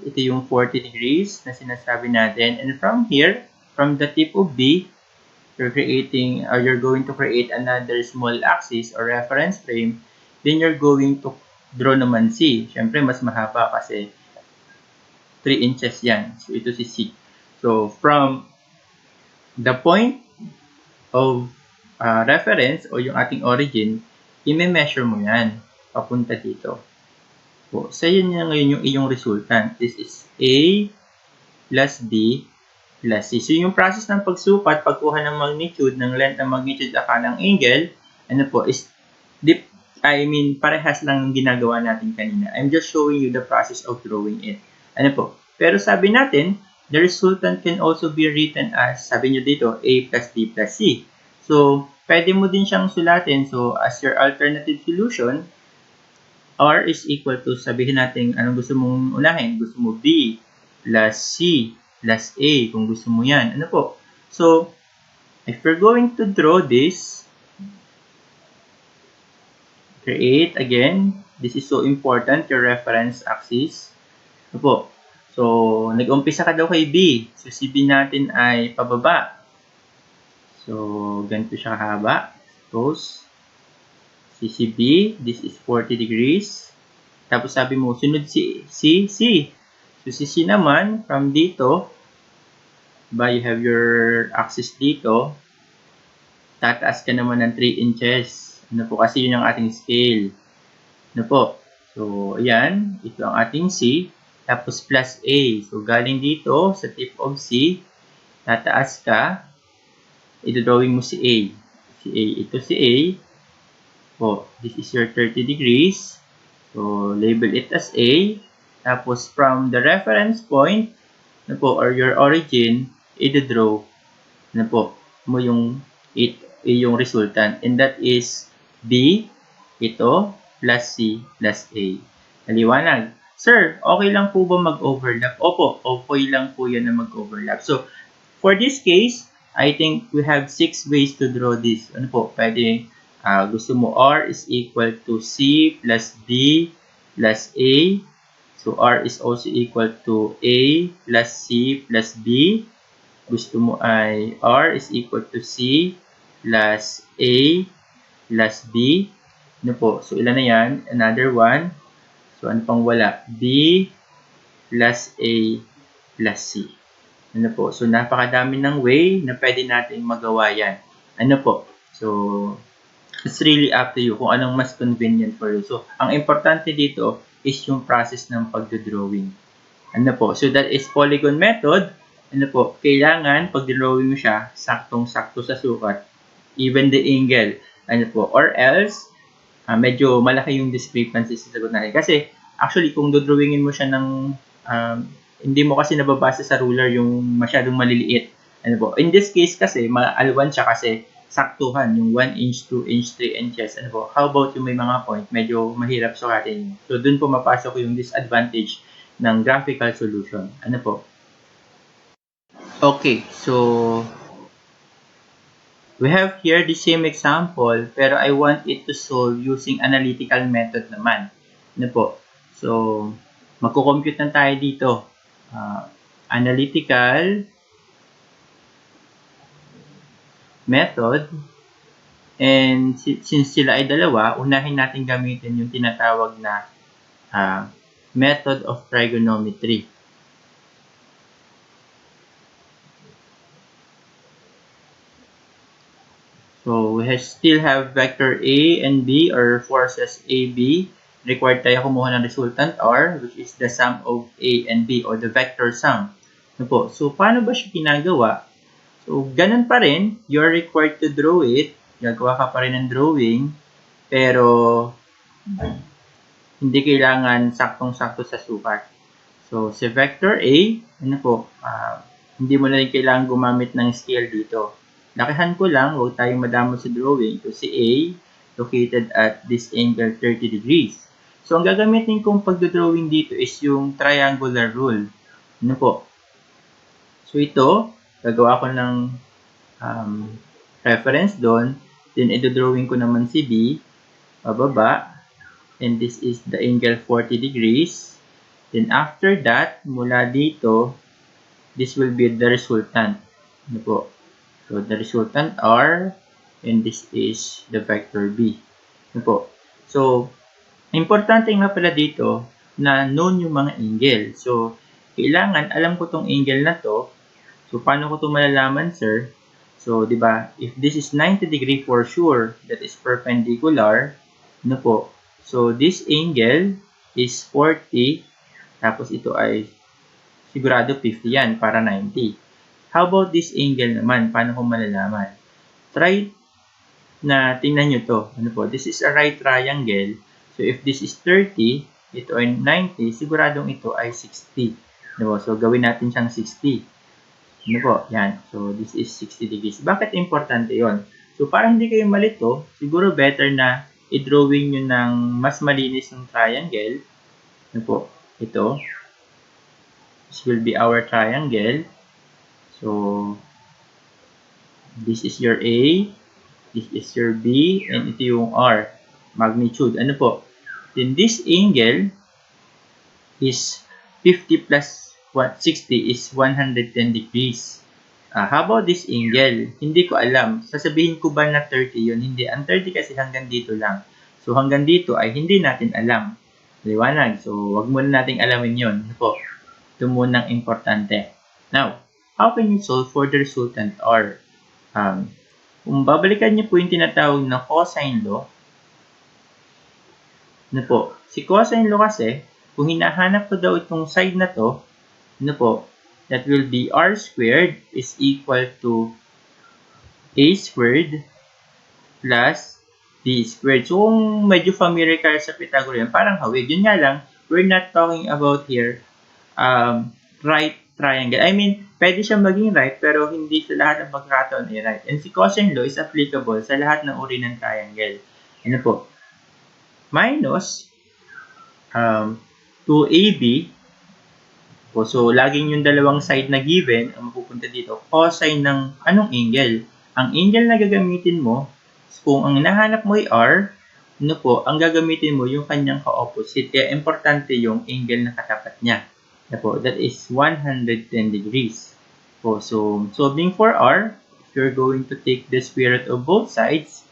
Ito yung 40 degrees na sinasabi natin. And from here, from the tip of B, you're going to create another small axis or reference frame. Then, you're going to draw naman C. Siyempre, mas mahaba kasi 3 inches yan. So, ito si C. So, from the point of reference o yung ating origin, i-measure mo yan papunta dito. So, yun na ngayon yung iyong resultant. This is A plus B plus C. So, yung process ng pagsukat, pagkuha ng magnitude, ng length ng magnitude, aka ng angle, ano po, is parehas lang ng ginagawa natin kanina. I'm just showing you the process of drawing it. Ano po? Pero sabi natin, the resultant can also be written as, sabi nyo dito, A plus B plus C. So, pwede mo din siyang sulatin. So, as your alternative solution, R is equal to, sabihin natin, anong gusto mong unahin? Gusto mo B plus C plus A, kung gusto mo yan. Ano po? So, if we're going to draw this, create, again, this is so important, your reference axis. Ano po? So, nag-umpisa ka daw kay B. So, si B natin ay pababa. So, ganito siya kahaba. Suppose, si B, this is 40 degrees. Tapos sabi mo, sunod si C. So, si C naman, from dito, diba, you have your axis dito, tataas ka naman ng 3 inches. Ano po, kasi yun ang ating scale. Ano po? So, ayan, ito ang ating C. Tapos plus A. So, galing dito sa tip of C, tataas ka, i-drawing mo si A. Si A, ito si A. Oh, this is your 30 degrees. So, label it as A. Tapos, from the reference point, ano po, or your origin, i-draw, ano po, mo yung resultant. And that is B, ito, plus C, plus A. Naliwanag. Sir, okay lang po ba mag-overlap? Opo, okay lang po yan na mag-overlap. So, for this case, I think we have 6 ways to draw this. Ano po, pwede, gusto mo R is equal to C plus B plus A. So, R is also equal to A plus C plus B. Gusto mo ay R is equal to C plus A plus B. Ano po? So, ilan na yan? Another one. So, ano pang wala? B plus A plus C. Ano po? So, napakadami ng way na pwede natin magawa yan. Ano po? So, it's really up to you kung anong mas convenient for you. So, ang importante dito is yung process ng pagdodrawing. Ano po? So, that is Polygon Method. Ano po? Kailangan, pag-drawing mo siya, saktong-sakto sa sukat. Even the angle. Ano po? Or else, medyo malaki yung discrepancy sa sagot natin. Kasi, actually, kung dodrawingin mo siya ng, hindi mo kasi nababasa sa ruler yung masyadong maliliit. Ano po? In this case kasi, maalwan siya kasi saktuhan, yung 1 inch, 2 inch, 3 inches. Ano po? How about yung may mga point, medyo mahirap sukatin. So, dun po mapasok yung disadvantage ng graphical solution. Ano po? Okay, so we have here the same example, pero I want it to solve using analytical method naman. Ano po? So, magko-compute na tayo dito. Analytical method. And since sila ay dalawa, unahin natin gamitin yung tinatawag na method of trigonometry. So, we still have vector A and B or forces AB. Required tayo kumuha ng resultant R, which is the sum of A and B or the vector sum. Ano po? So, paano ba siya ginagawa? So, ganun pa rin. You're required to draw it. Gagawa ka pa rin ng drawing. Pero, hindi kailangan saktong-sakto sa sukat. So, si vector A, ano po? Hindi mo na rin kailangan gumamit ng scale dito. Lakihan ko lang, huwag tayong madamo sa drawing. So, si A, located at this angle 30 degrees. So, ang gagamitin kong pagdodrawing dito is yung triangular rule. Ano po? So, ito, gagawa ko ng reference doon. Then, idodrawing ko naman si B, pababa. And this is the angle 40 degrees. Then, after that, mula dito, this will be the resultant. Ano po? So, the resultant R, and this is the vector B. Ano po? So, importante nga pala dito na known yung mga angle. So, kailangan, alam ko tong angle na to. So, paano ko to malalaman, sir? So, di ba, if this is 90 degree for sure, that is perpendicular, ano po? So, this angle is 40, tapos ito ay sigurado 50 yan, para 90. How about this angle naman? Paano ko malalaman? Try na tingnan nyo to. Ano po? This is a right triangle. So, if this is 30, ito ay 90, siguradong ito ay 60. Ano po? So, gawin natin siyang 60. Ano po? Yan. So, this is 60 degrees. Bakit importante yon? So, para hindi kayo malito, siguro better na i-drawing nyo ng mas malinis ng triangle. Ano po? Ito. This will be our triangle. So, this is your A, this is your B, and ito yung R. Magnitude. Ano po? Then this angle is 50 plus 60 is 110 degrees. How about this angle? Hindi ko alam. Sasabihin ko ba na 30 yun? Hindi. Ang 30 kasi hanggang dito lang. So, hanggang dito ay hindi natin alam. Liwanag. So, wag muna nating alamin yun. Ano po? Ito munang importante. Now, how can you solve for the resultant R? Kung babalikan niyo po yung tinatawag na cosine law, ano po? Si cosine law kasi, kung hinahanap ko daw itong side na to, ano po? That will be r squared is equal to a squared plus b squared. So, kung medyo familiar kayo sa Pythagorean, parang hawig. Yun nga lang, we're not talking about here right triangle. I mean, pwede siya maging right, pero hindi sa lahat ng pagkakataon ay right. And si cosine law is applicable sa lahat ng uri ng triangle. Ano po? Minus 2ab. So, laging yung dalawang side na given ang mapupunta dito. Cosine ng anong angle? Ang angle na gagamitin mo, kung ang hinahanap mo ay r, ano po, ang gagamitin mo yung kanyang ka-opposite. Kaya importante yung angle na katapat niya. Ano po, that is 110 degrees. So, solving for r, if you're going to take the square root of both sides,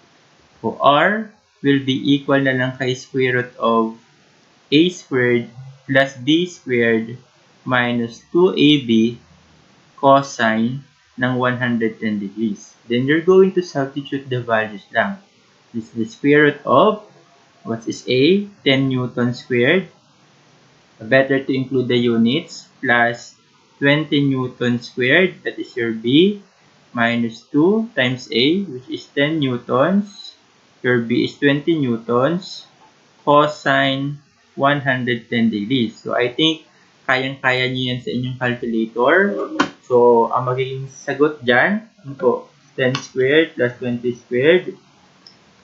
r will be equal na lang kay square root of a squared plus b squared minus 2ab cosine ng 110 degrees. Then you're going to substitute the values lang. This is the square root of, what is a? 10 Newton squared. Better to include the units, plus 20 Newton squared, that is your b, minus 2 times a, which is 10 Newtons. Your b is 20 Newtons, cosine 110 degrees. So, I think kayang-kaya niyo yan sa inyong calculator. So, ang magiging sagot dyan, ano po? 10 squared plus 20 squared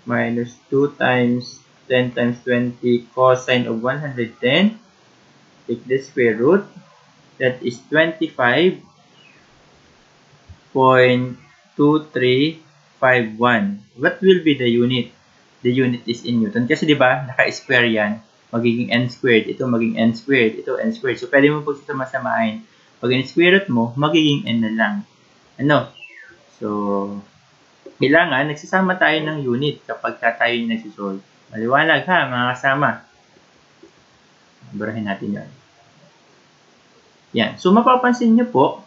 minus 2 times 10 times 20 cosine of 110. Take the square root. That is 25.2351. What will be the unit? The unit is in Newton. Kasi di ba naka-square yan. Magiging n squared. Ito magiging n squared. Ito n squared. So, pwede mo po sama-samain. Pag in-square root mo, magiging n na lang. Ano? So, kailangan nagsasama tayo ng unit kapag tayo yung nagsisolve. Maliwanag ha, mga kasama. Barahin natin yan. Yan. So, mapapansin nyo po,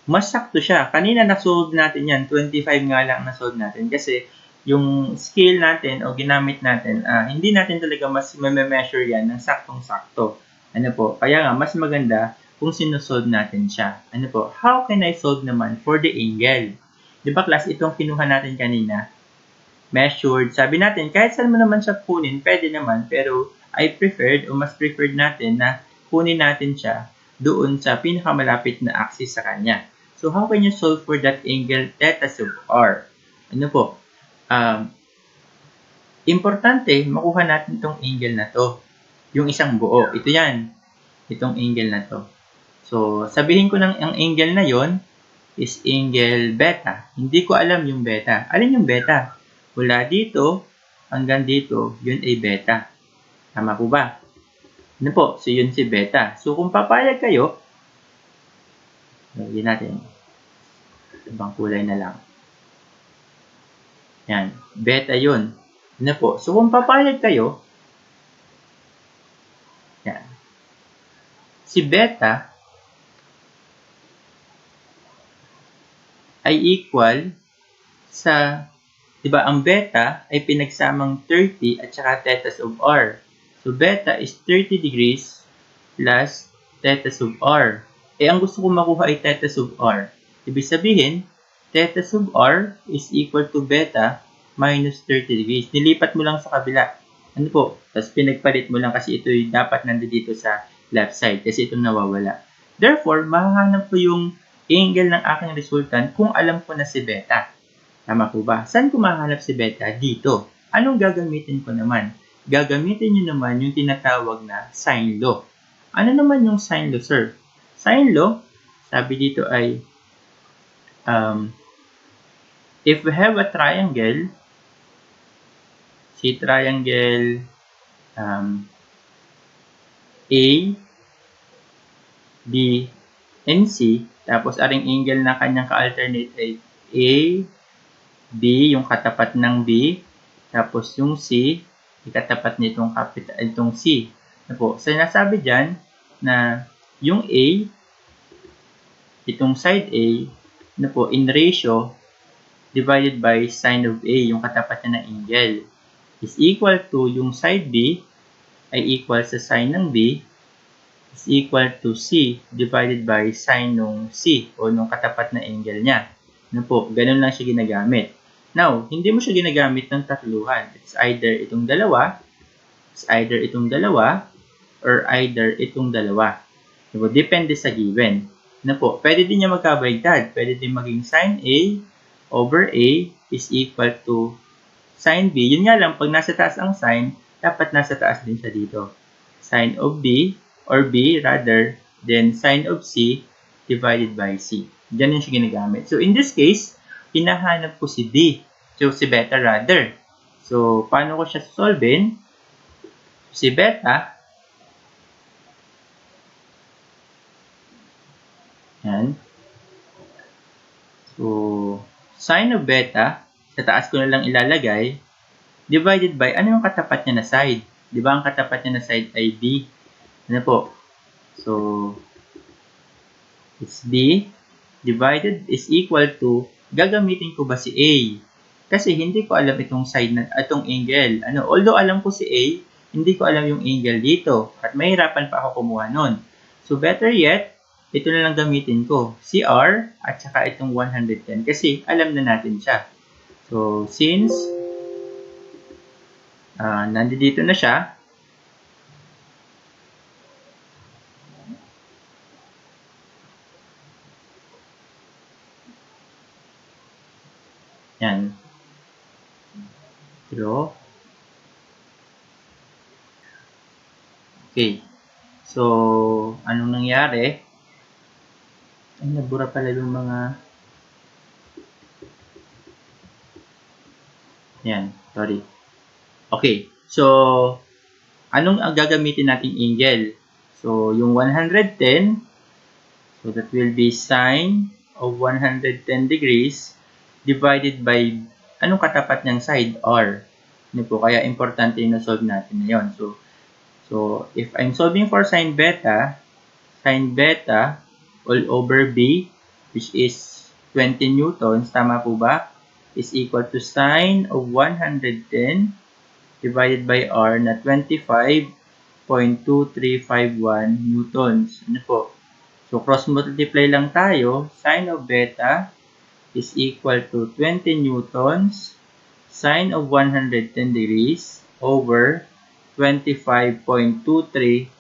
mas sakto siya. Kanina na-solve natin yan. 25 nga lang na-solve natin. Kasi, yung scale natin o ginamit natin, hindi natin talaga mas measure yan ng saktong-sakto. Ano po? Kaya nga, mas maganda kung sinusolve natin siya. Ano po? How can I solve naman for the angle? Di ba, class, itong kinuha natin kanina? Measured. Sabi natin, kahit saan mo naman siya kunin, pwede naman. Pero, I preferred o mas preferred natin na kunin natin siya doon sa pinakamalapit na axis sa kanya. So, how can you solve for that angle theta sub r? Ano po? Importante, makuha natin itong angle na to. Yung isang buo. Ito yan. Itong angle na to. So, sabihin ko ng ang angle na yon is angle beta. Hindi ko alam yung beta. Alin yung beta? Mula dito hanggang dito, yun ay beta. Tama po ba? Ano po? So, yun si beta. So, kung papayag kayo, lagyan natin. Ibang kulay na lang. Yan. Beta yun. Ano po? So, kung papayag kayo, yan. Si beta ay equal sa, di ba, ang beta ay pinagsamang 30 at saka theta sub r. So, beta is 30 degrees plus theta sub r. Ang gusto ko makuha ay theta sub r. Ibig sabihin, theta sub r is equal to beta minus 30 degrees. Nilipat mo lang sa kabila. Ano po? Tapos pinagpalit mo lang kasi ito yung dapat nandito sa left side kasi ito nawawala. Therefore, mahahanap ko yung angle ng aking resultant kung alam ko na si beta. Tama po ba? Saan ko mahanap si beta? Dito. Anong gagamitin ko naman? Gagamitin nyo naman yung tinatawag na sine law. Ano naman yung sine law, sir? Sine law, sabi dito ay, if we have a triangle, si triangle A, B, and C, tapos aring angle na kanyang ka-alternate ay A, B, yung katapat ng B, tapos yung C, ikatapat nitong itong C. Ano po? So, nasabi dyan na yung A, itong side A, ano po, in ratio, divided by sine of A, yung katapat niya na angle, is equal to yung side B, ay equal sa sine ng B, is equal to C divided by sine ng C o nung katapat na angle niya. Ano po, ganun lang siya ginagamit. Now, hindi mo siya ginagamit ng tatluhan. It's either itong dalawa, or either itong dalawa. Ano po, depende sa given. Ano po, pwede din niya magkabaligtad. Pwede din maging sine A over A is equal to sine B. Yun nga lang, pag nasa taas ang sine, dapat nasa taas din siya dito. Sine of B, or B rather, then sine of C divided by C. Ganun siya ginagamit. So, in this case, hinahanap ko si D. So, si beta rather. So, paano ko siya solvein? Si beta, yan. So, sine of beta, sa taas ko na lang ilalagay, divided by, ano yung katapat niya na side? Di ba ang katapat niya na side ay B? Ano po? So, it's B divided is equal to, gagamitin ko ba si A? Kasi hindi ko alam itong side na, itong angle. Although alam ko si A, hindi ko alam yung angle dito. At mahirapan pa ako kumuha nun. So, better yet, ito na lang gamitin ko. Si R at saka itong 110. Kasi alam na natin siya. So, since nandito na siya, yan. Draw. Okay. So, anong nangyari? Ay, nabura pala yung mga... Yan, sorry. Okay. So, anong gagamitin nating angle? So, yung 110, so that will be sine of 110 degrees divided by, anong katapat niyang side? R. Ano po? Kaya importante yung na-solve natin na yun. So, if I'm solving for sine beta all over B, which is 20 newtons, tama po ba? Is equal to sine of 110 divided by R na 25.2351 newtons. Ano po? So, cross-multiply lang tayo. Sine of beta is equal to 20 newtons sine of 110 degrees over 25.2351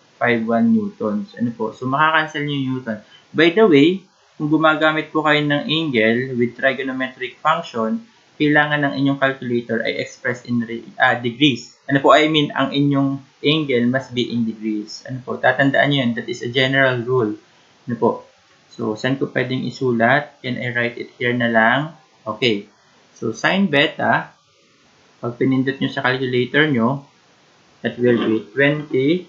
newtons. Ano po? So, makakancel nyo yung newton. By the way, kung gumagamit po kayo ng angle with trigonometric function, kailangan ng inyong calculator ay express in degrees. Ano po? I mean, ang inyong angle must be in degrees. Ano po? Tatandaan nyo yun. That is a general rule. Ano po? So, saan ko pwedeng isulat? Can I write it here na lang? Okay. So, sine beta, pag pinindot nyo sa calculator nyo, that will be 20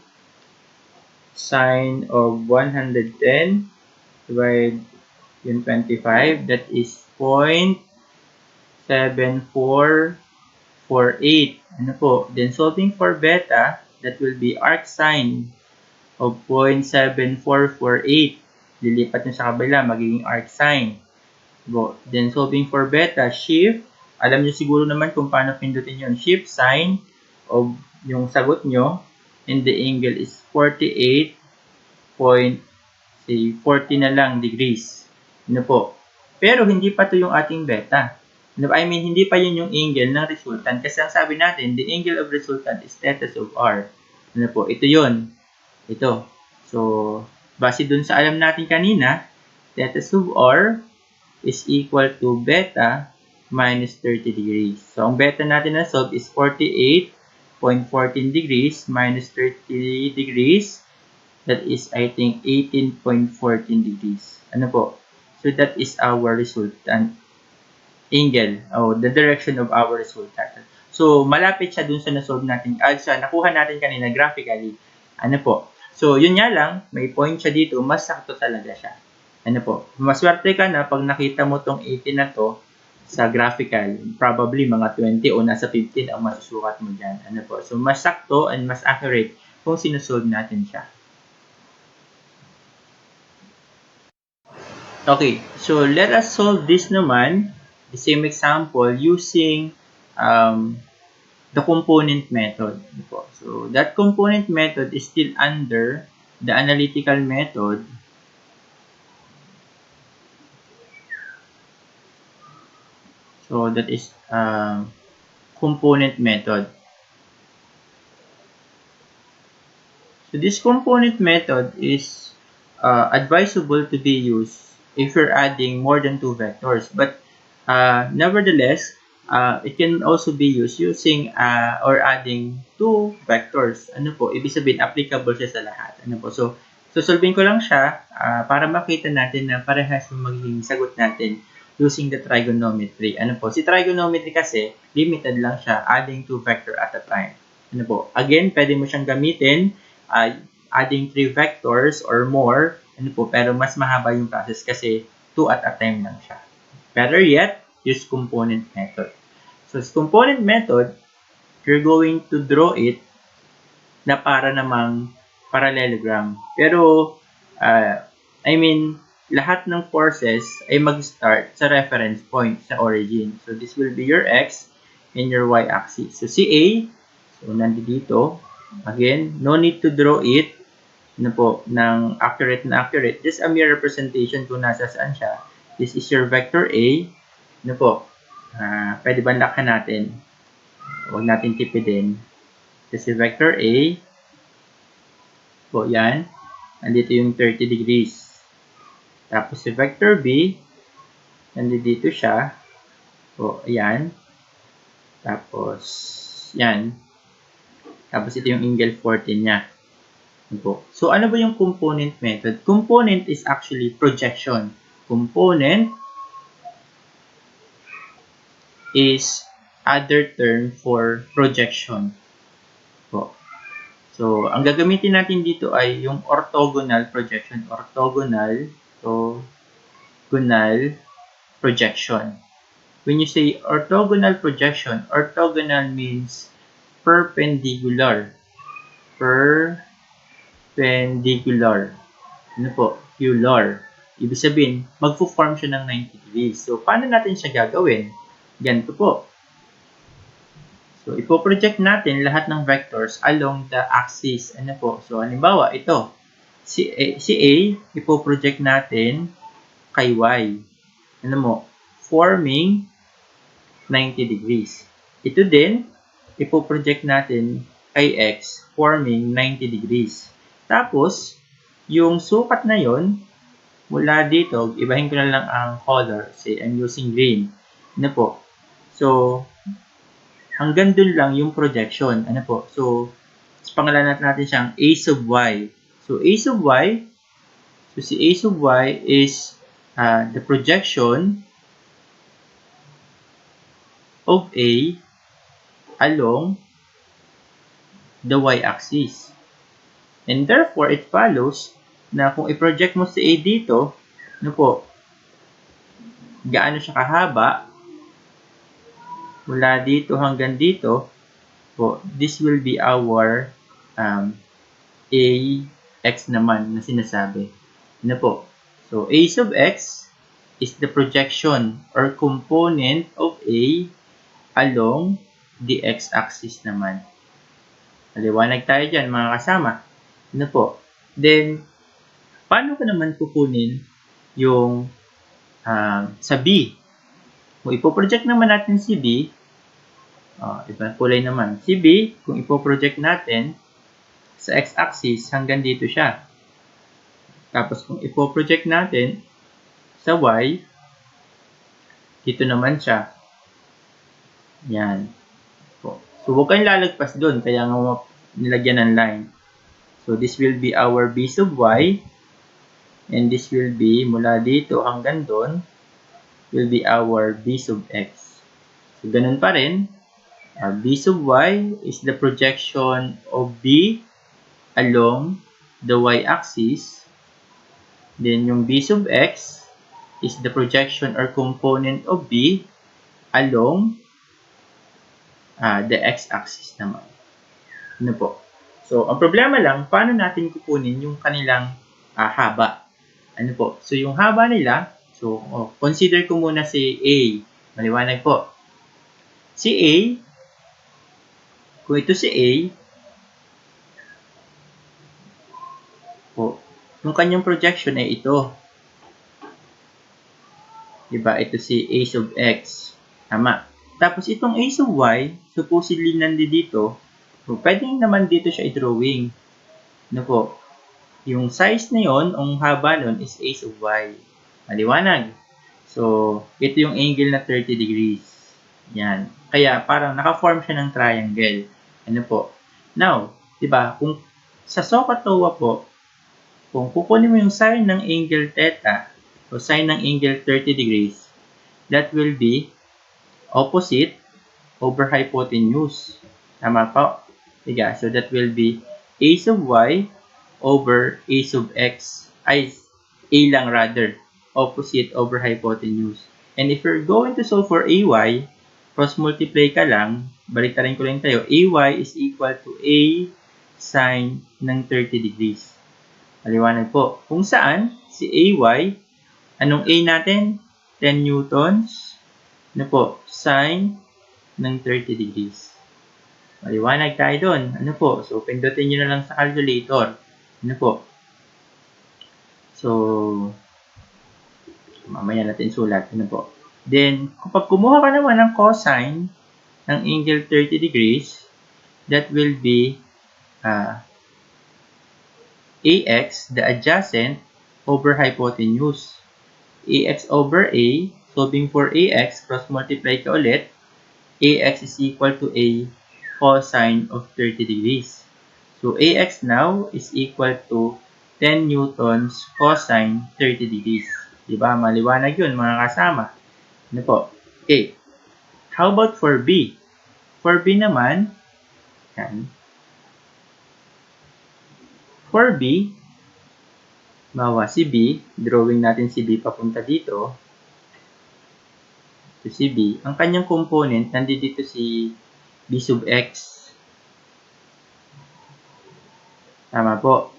sine of 110 divided yung 25. That is 0.7448. Ano po? Then, solving for beta, that will be arc sine of 0.7448. Lilipat nyo sa kabila, magiging arc sine. Then, solving for beta, shift. Alam nyo siguro naman kung paano pindutin yun. Shift sine of yung sagot nyo. And the angle is 48.40 na lang degrees. Ano po? Pero, hindi pa to yung ating beta. I mean, hindi pa yun yung angle ng resultant. Kasi ang sabi natin, the angle of resultant is theta sub r. Ano po? Ito yun. Ito. So, base dun sa alam natin kanina, theta sub r is equal to beta minus 30 degrees. So, ang beta natin na solve is 48.14 degrees minus 30 degrees. That is, I think, 18.14 degrees. Ano po? So, that is our resultant angle, o the direction of our resultant. So, malapit siya dun sa na-solve natin, sa nakuha natin kanina graphically. Ano po? So, yun nga lang, may point siya dito, mas sakto talaga siya. Ano po? Maswerte ka na pag nakita mo tong 18 na to sa graphical, probably mga 20 o nasa 15 ang masusukat mo dyan. Ano po? So, mas sakto and mas accurate kung sinusolve natin siya. Okay, so let us solve this naman, the same example, using the component method. So, that component method is still under the analytical method. So, that is component method. So, this component method is advisable to be used if you're adding more than 2 vectors. But nevertheless, it can also be used using or adding 2 vectors. Ano po? Ibig sabihin, applicable siya sa lahat. Ano po? So, solving ko lang siya para makita natin na parehas yung magiging sagot natin using the trigonometry. Ano po? Si trigonometry kasi, limited lang siya, adding 2 vector at a time. Ano po? Again, pwede mo siyang gamitin adding 3 vectors or more, ano po, pero mas mahaba yung process kasi 2 at a time lang siya. Better yet, use component method. So, sa component method, you're going to draw it na para namang parallelogram. Pero, lahat ng forces ay mag-start sa reference point, sa origin. So, this will be your x and your y-axis. So, si A, so, nandito. Again, no need to draw it ng accurate na accurate. Just a mere representation kung nasa saan siya. This is your vector A. Pwede ba lakhan natin? Huwag natin tipidin. This is vector A. Po, yan. Nandito yung 30 degrees. Tapos si vector B, nandito siya. Po, ayan. Tapos, yan. Tapos ito yung angle 14 niya. So, ano ba yung component method? Component is actually projection. Component is other term for projection. So, ang gagamitin natin dito ay yung orthogonal projection. Orthogonal projection. When you say orthogonal projection, orthogonal means perpendicular. Perpendicular. Ano po? Cular. Ibig sabihin, magpo-form siya ng 90 degrees. So, paano natin siya gagawin? Ganito po. So, ipoproject natin lahat ng vectors along the axis. Ano po? So, halimbawa, ito. Si A, ipoproject natin kay Y. Ano mo? Forming 90 degrees. Ito din, ipoproject natin kay X, forming 90 degrees. Tapos, yung sukat na yon mula dito, ibahin ko na lang ang color. Say, I'm using green. Ano po? So, hanggang dun lang yung projection. Ano po? So, pangalanan natin siyang A sub Y. So, A sub Y, so si A sub Y is the projection of A along the y-axis. And therefore, it follows na kung i-project mo si A dito, ano po, gaano siya kahaba, mula dito hanggang dito, po, this will be our AX naman na sinasabi. Ano po? So, A sub X is the projection or component of A along the x-axis naman. Maliwanag tayo dyan, mga kasama. Ano po? Then, paano ko naman kukunin yung sa B? Kung ipoproject naman natin si B, ibang kulay naman. Si B, kung ipoproject natin sa x-axis, hanggang dito siya. Tapos, kung ipoproject natin sa y, dito naman siya. Yan. Po. So, huwag kayong lalagpas doon. Kaya nga nilagyan ng line. So, this will be our b sub y. And this will be, mula dito hanggang doon, will be our b sub x. So, ganun pa rin. B sub y is the projection of b along the y-axis. Then, yung b sub x is the projection or component of b along the x-axis naman. Ano po? So, ang problema lang, paano natin kukunin yung kanilang haba? Ano po? So, yung haba nila, so, consider ko muna si A. Maliwanag po. Si A, kung ito si A, po, yung kanyang projection ay ito. Diba? Ito si A sub x. Tama. Tapos, itong A sub y, supposedly nandito, so, pwede naman dito siya i-drawing. Ano po? Yung size na yon, ang haba nun is a sub y. Maliwanag. So, ito yung angle na 30 degrees. Yan. Kaya, parang naka-form siya ng triangle. Ano po? Now, diba, kung sa SOHCAHTOA po, kung kukunin mo yung sine ng angle theta, o sine ng angle 30 degrees, that will be opposite over hypotenuse. Tama po? Diga, so that will be a sub y over a sub x, ay, a lang rather, opposite over hypotenuse. And if you're going to solve for ay, cross-multiply ka lang, baliktarin ko lang tayo, ay is equal to a sine ng 30 degrees. Maliwanag po. Kung saan, si ay, anong a natin? 10 newtons, ano po, sine ng 30 degrees. Maliwanag tayo doon. Ano po? So, pindutin nyo na lang sa calculator. Ano po? So, mamaya natin sulat. Ano po? Then, kapag kumuha ka naman ng cosine ng angle 30 degrees, that will be ax, the adjacent, over hypotenuse. Ax over a, solving for ax, cross-multiply ka ulit, ax is equal to a cosine of 30 degrees. So, ax now is equal to 10 newtons cosine 30 degrees. Diba? Maliwanag yun, mga kasama. Ano po? Okay. How about for b? For b naman, yan. For b, bawa si b, drawing natin si b papunta dito. Ito si b. Ang kanyang component, nandito si b sub x. Tama po.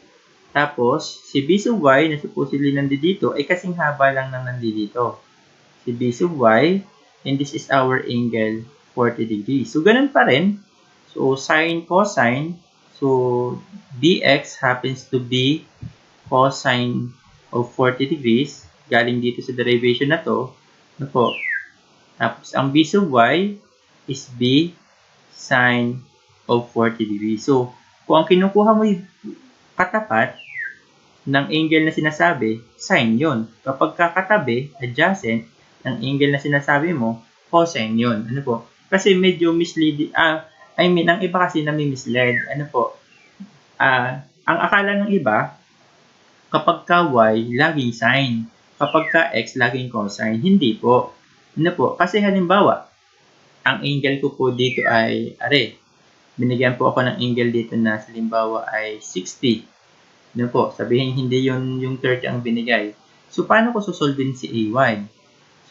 Tapos, si b sub y na supposedly nandito ay kasing haba lang ng nandito. Si b sub y, and this is our angle 40 degrees. So, ganun pa rin. So, sine, cosine. So, dx happens to be cosine of 40 degrees. Galing dito sa derivation na to. Ano po? Tapos, ang b sub y is b sine of 40 degrees. So, kung ang kinukuha mo yung katapat ng angle na sinasabi, sine yun. Kapag kakatabi, adjacent, ng angle na sinasabi mo, cosine yun. Ano po? Kasi medyo misleading, ang iba kasi nami-misled. Ano po? Ang akala ng iba, kapag ka y, laging sine. Kapag ka x, laging cosine. Hindi po. Ano po? Kasi halimbawa, ang angle ko po dito ay, binigyan po ako ng angle dito na halimbawa ay 60. Ano po? Sabihin hindi yung 30 ang binigay. So, paano ko susolvin si ay?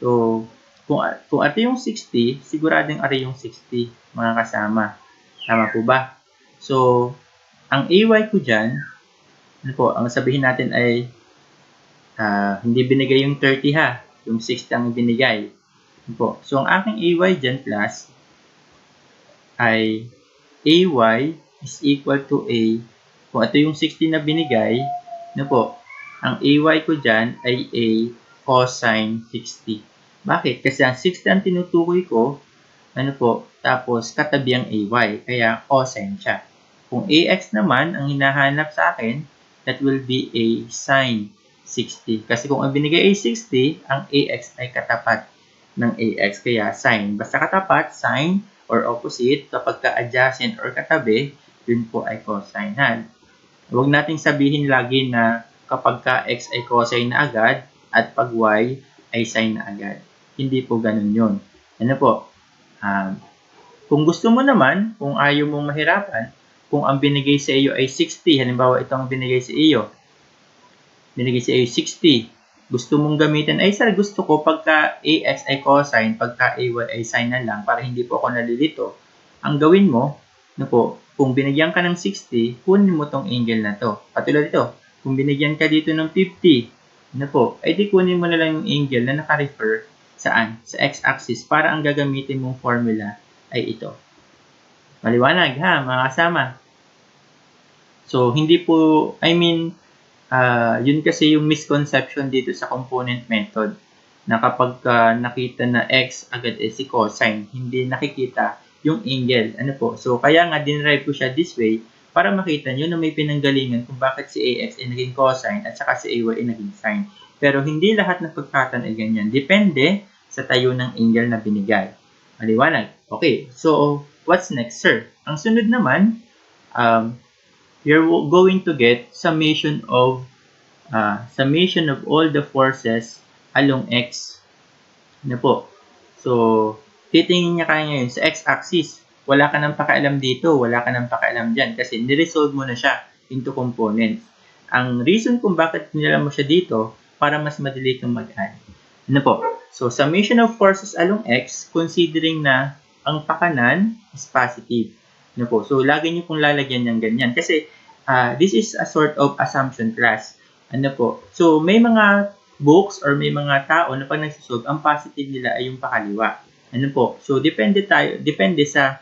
So, kung ito yung 60, siguradong are yung 60, mga kasama. Tama po ba? So, ang ay ko dyan, ano po, ang sabihin natin ay hindi binigay yung 30 ha. Yung 60 ang binigay. Ano po? So, ang aking ay dyan plus ay ay is equal to a. Kung ito yung 60 na binigay, ano po, ang ay ko dyan ay a cosine 60. Bakit? Kasi ang 60 ang tinutukoy ko, ano po, tapos katabi ang ay, kaya cosine siya. Kung ax naman, ang hinahanap sa akin, that will be a sine 60. Kasi kung ang binigay ay 60, ang ax ay katapat ng AX. Kaya sine. Basta katapat, sine or opposite. Kapag ka-adjacent or katabi, yun po ay cosine. Huwag nating sabihin lagi na kapag ka x ay cosine na agad at pag y ay sine na agad. Hindi po ganun yun. Ano po? Kung gusto mo naman, kung ayaw mong mahirapan, kung ang binigay sa iyo ay 60, halimbawa itong binigay sa iyo, 60, gusto mong gamitin, ay sir, gusto ko pagka ax ay cosine, pagka ay ay sine na lang, para hindi po ako nalilito. Ang gawin mo, ano po, kung binigyan ka ng 60, kunin mo tong angle na to. Katulad ito, kung binigyan ka dito ng 50, ano po, ay di kunin mo na lang yung angle na naka-refer saan? Sa x-axis, para ang gagamitin mong formula ay ito. Maliwanag ha, mga kasama. So, hindi po, yun kasi yung misconception dito sa component method na kapag nakita na x agad si cosine, hindi nakikita yung angle. Ano po? So, kaya nga dinrive ko siya this way para makita nyo na may pinanggalingan kung bakit si ax ay naging cosine at saka si ay ay naging sine. Pero hindi lahat ng pagkatan ay ganyan. Depende sa tayo ng angle na binigay. Maliwanag? Okay. So, what's next, sir? Ang sunod naman, you're going to get summation of all the forces along x. Ano po? So, titingin niya kaya ngayon sa x-axis. Wala ka nang pakialam dito, wala ka nang pakialam dyan kasi niresolve mo na siya into components. Ang reason kung bakit nila mo siya dito, para mas madali kang mag-add. Ano po? So, summation of forces along x, considering na ang pakanan is positive. Ano po? So, lagi niyo pong lalagyan ng ganyan. Kasi, this is a sort of assumption class. Ano po? So, may mga books or may mga tao na pag nagsusolve, ang positive nila ay yung pakaliwa. Ano po? So, depende sa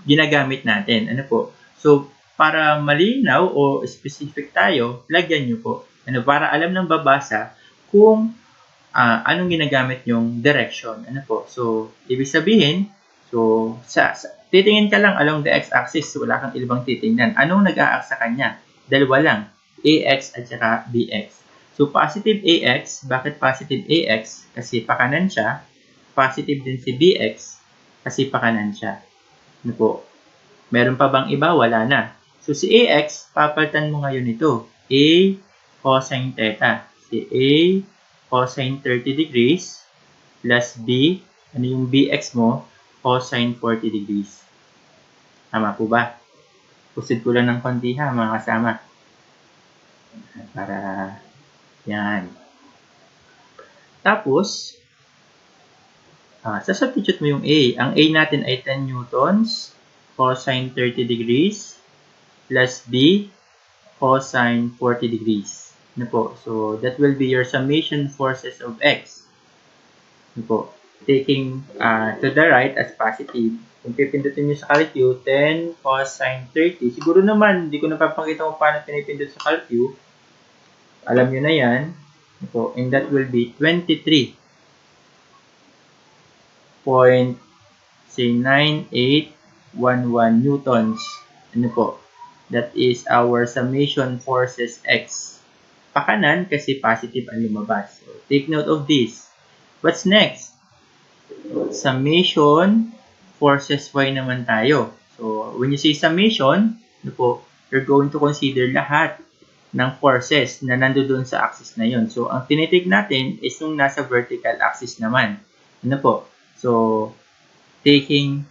ginagamit natin. Ano po? So, para malinaw o specific tayo, lagyan nyo po. Ano, para alam ng babasa kung anong ginagamit yung direction. Ano po? So, ibig sabihin, so, titingin ka lang along the x-axis. So, wala kang ibang titingnan. Anong nag-a-act sa kanya? Dalawa lang. AX at saka BX. So, positive AX. Bakit positive AX? Kasi pakanan siya. Positive din si BX. Kasi pakanan siya. Ano po? Meron pa bang iba? Wala na. So, si AX, papalitan mo ngayon ito. A cosine theta. Si A cosine 30 degrees plus B, ano yung BX mo? Cosine 40 degrees. Tama po ba? Pusid ko lang ng konti ha, mga kasama. Para, yan. Tapos, substitute mo yung A. Ang A natin ay 10 newtons, cosine 30 degrees, plus B, cosine 40 degrees. Ano po? So, that will be your summation forces of X. Ano po? Taking to the right as positive. Kung pipindutin nyo sa calcu, 10 cosine 30. Siguro naman, hindi ko napapakita kung paano pinipindot sa calcu. Alam nyo na yan. Ano po? And that will be 23.9811 newtons. Ano po? That is our summation forces X. Pakanan kasi positive ang lumabas. So, take note of this. What's next? Summation forces Y naman tayo. So, when you say summation, ano po, you're going to consider lahat ng forces na nandoon sa axis na yon. So, ang tinitig natin is yung nasa vertical axis naman. Ano po? So, taking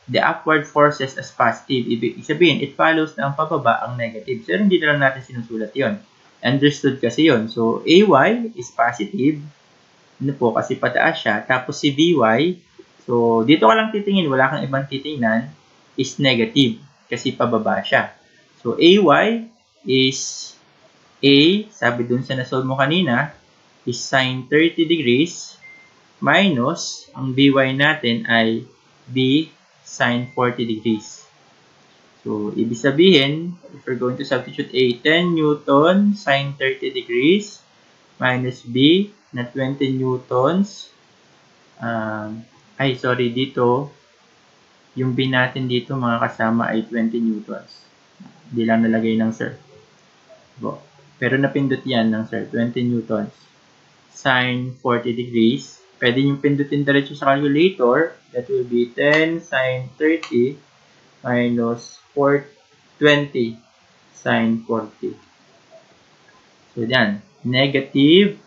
the upward forces as positive, ibig sabihin, it follows na ang pababa ang negative. So, hindi na lang natin sinusulat yon. Understood kasi yon. So, AY is positive. Ano po, kasi pataas siya. Tapos si VY, so, dito ka lang titingin, wala kang ibang titingnan, is negative. Kasi pababa siya. So, AY is A, sabi dun sa nasolve mo kanina, is sine 30 degrees minus, ang BY natin ay B sine 40 degrees. So, ibig sabihin, if we're going to substitute A, 10 Newton sine 30 degrees minus B na 20 newtons. Dito, yung B natin dito, mga kasama, ay 20 newtons. Hindi lang nalagay ng sir. Pero napindot yan ng sir, 20 newtons. Sine 40 degrees Pwede nyo pindutin diretso sa calculator. That will be 10 sine 30 minus 20 sine 40. So, yan. Negative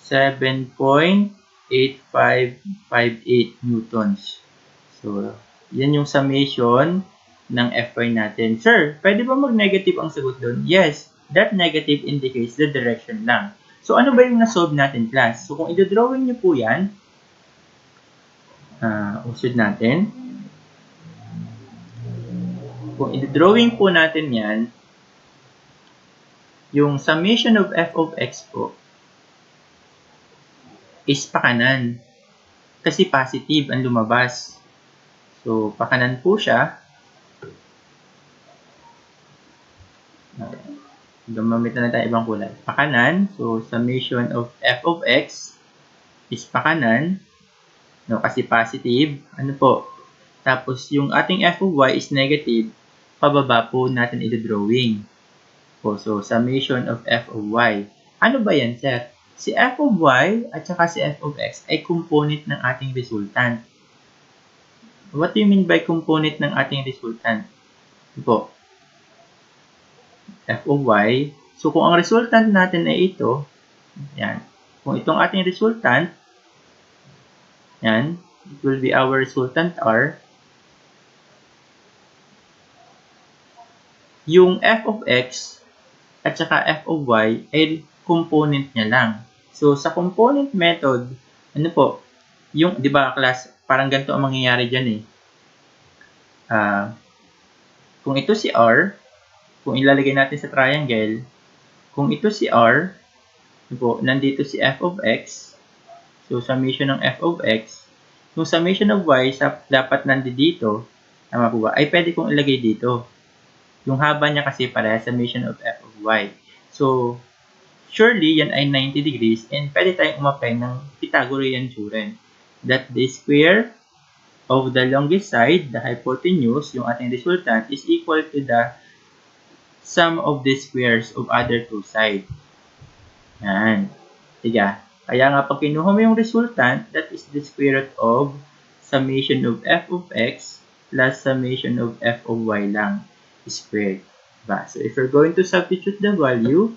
7.8558 newtons. So, yan yung summation ng Fy natin. Sir, pwede ba mag-negative ang sagot doon? Yes, that negative indicates the direction lang. So, ano ba yung na-solve natin, class? So, kung i-drawing nyo po yan, usod natin. Kung i-drawing po natin yan, yung summation of f of x po is pakanan. Kasi positive ang lumabas. So, pakanan po siya. Gumamit na tayo ibang kulay. Pakanan. So, summation of f of x is pakanan. No, kasi positive. Ano po? Tapos, yung ating f of y is negative. Pababa po natin i-drawing. So, summation of f of y. Ano ba yan, sir? Si f of y at saka si f of x ay component ng ating resultant. What do you mean by component ng ating resultant? Ito po. F of y. So, kung ang resultant natin ay ito, yan. Kung itong ating resultant, yan, it will be our resultant r. Yung f of x at saka f of y ay component niya lang. So, sa component method, ano po, yung, di ba, class, parang ganito ang mangyayari dyan eh. Kung ito si r, kung ilalagay natin sa triangle, kung ito si r, po, nandito si f of x, so summation ng f of x, yung summation of y, dapat nandito, tama po ba, ay pwede kong ilagay dito. Yung haba niya kasi para summation of f of y. So, surely, yan ay 90 degrees and pwede tayong umapay ng Pythagorean theorem that the square of the longest side, the hypotenuse, yung ating resultant, is equal to the sum of the squares of other two sides. Yan. Tiga. Kaya nga, pag kinuha mo yung resultant, that is the square root of summation of f of x plus summation of f of y lang squared. Diba? So, if you're going to substitute the value,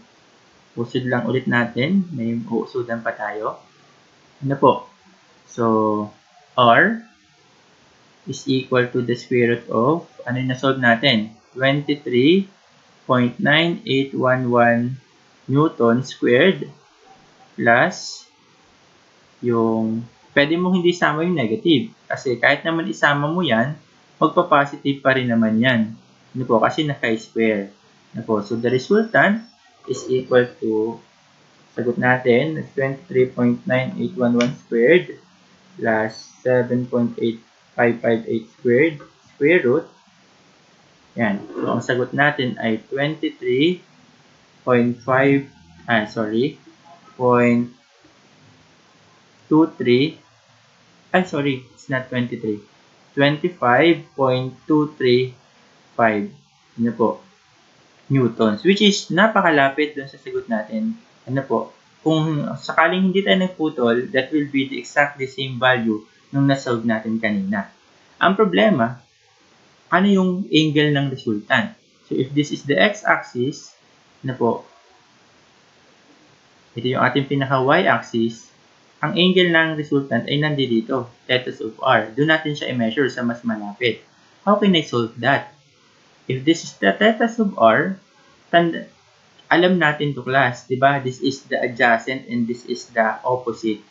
usod lang ulit natin. May uusudan pa tayo. Ano po? So, r is equal to the square root of, ano yung na-solve natin? 23.9811 Newton squared plus yung, pwede mo hindi isama yung negative. Kasi kahit naman isama mo yan, magpa-positive pa rin naman yan. Ano po? Kasi naka-square. Ano po? So, the resultant is equal to, sagot natin, 23.9811 squared plus 7.8558 squared square root. Yan. So, ang sagot natin ay 23.5, it's not 23. 25.235 ano po, newtons, which is napakalapit dun sa sagot natin. Ano po, kung sakaling hindi tayo nagputol, that will be the exactly same value nung na-solve natin kanina. Ang problema, ano yung angle ng resultant? So, if this is the x-axis, ano po, ito yung ating pinaka-y-axis, ang angle ng resultant ay nandito, theta of r. Doon natin siya i-measure sa mas malapit. How can I solve that? If this is the theta of r, alam natin to class, di ba? This is the adjacent and this is the opposite.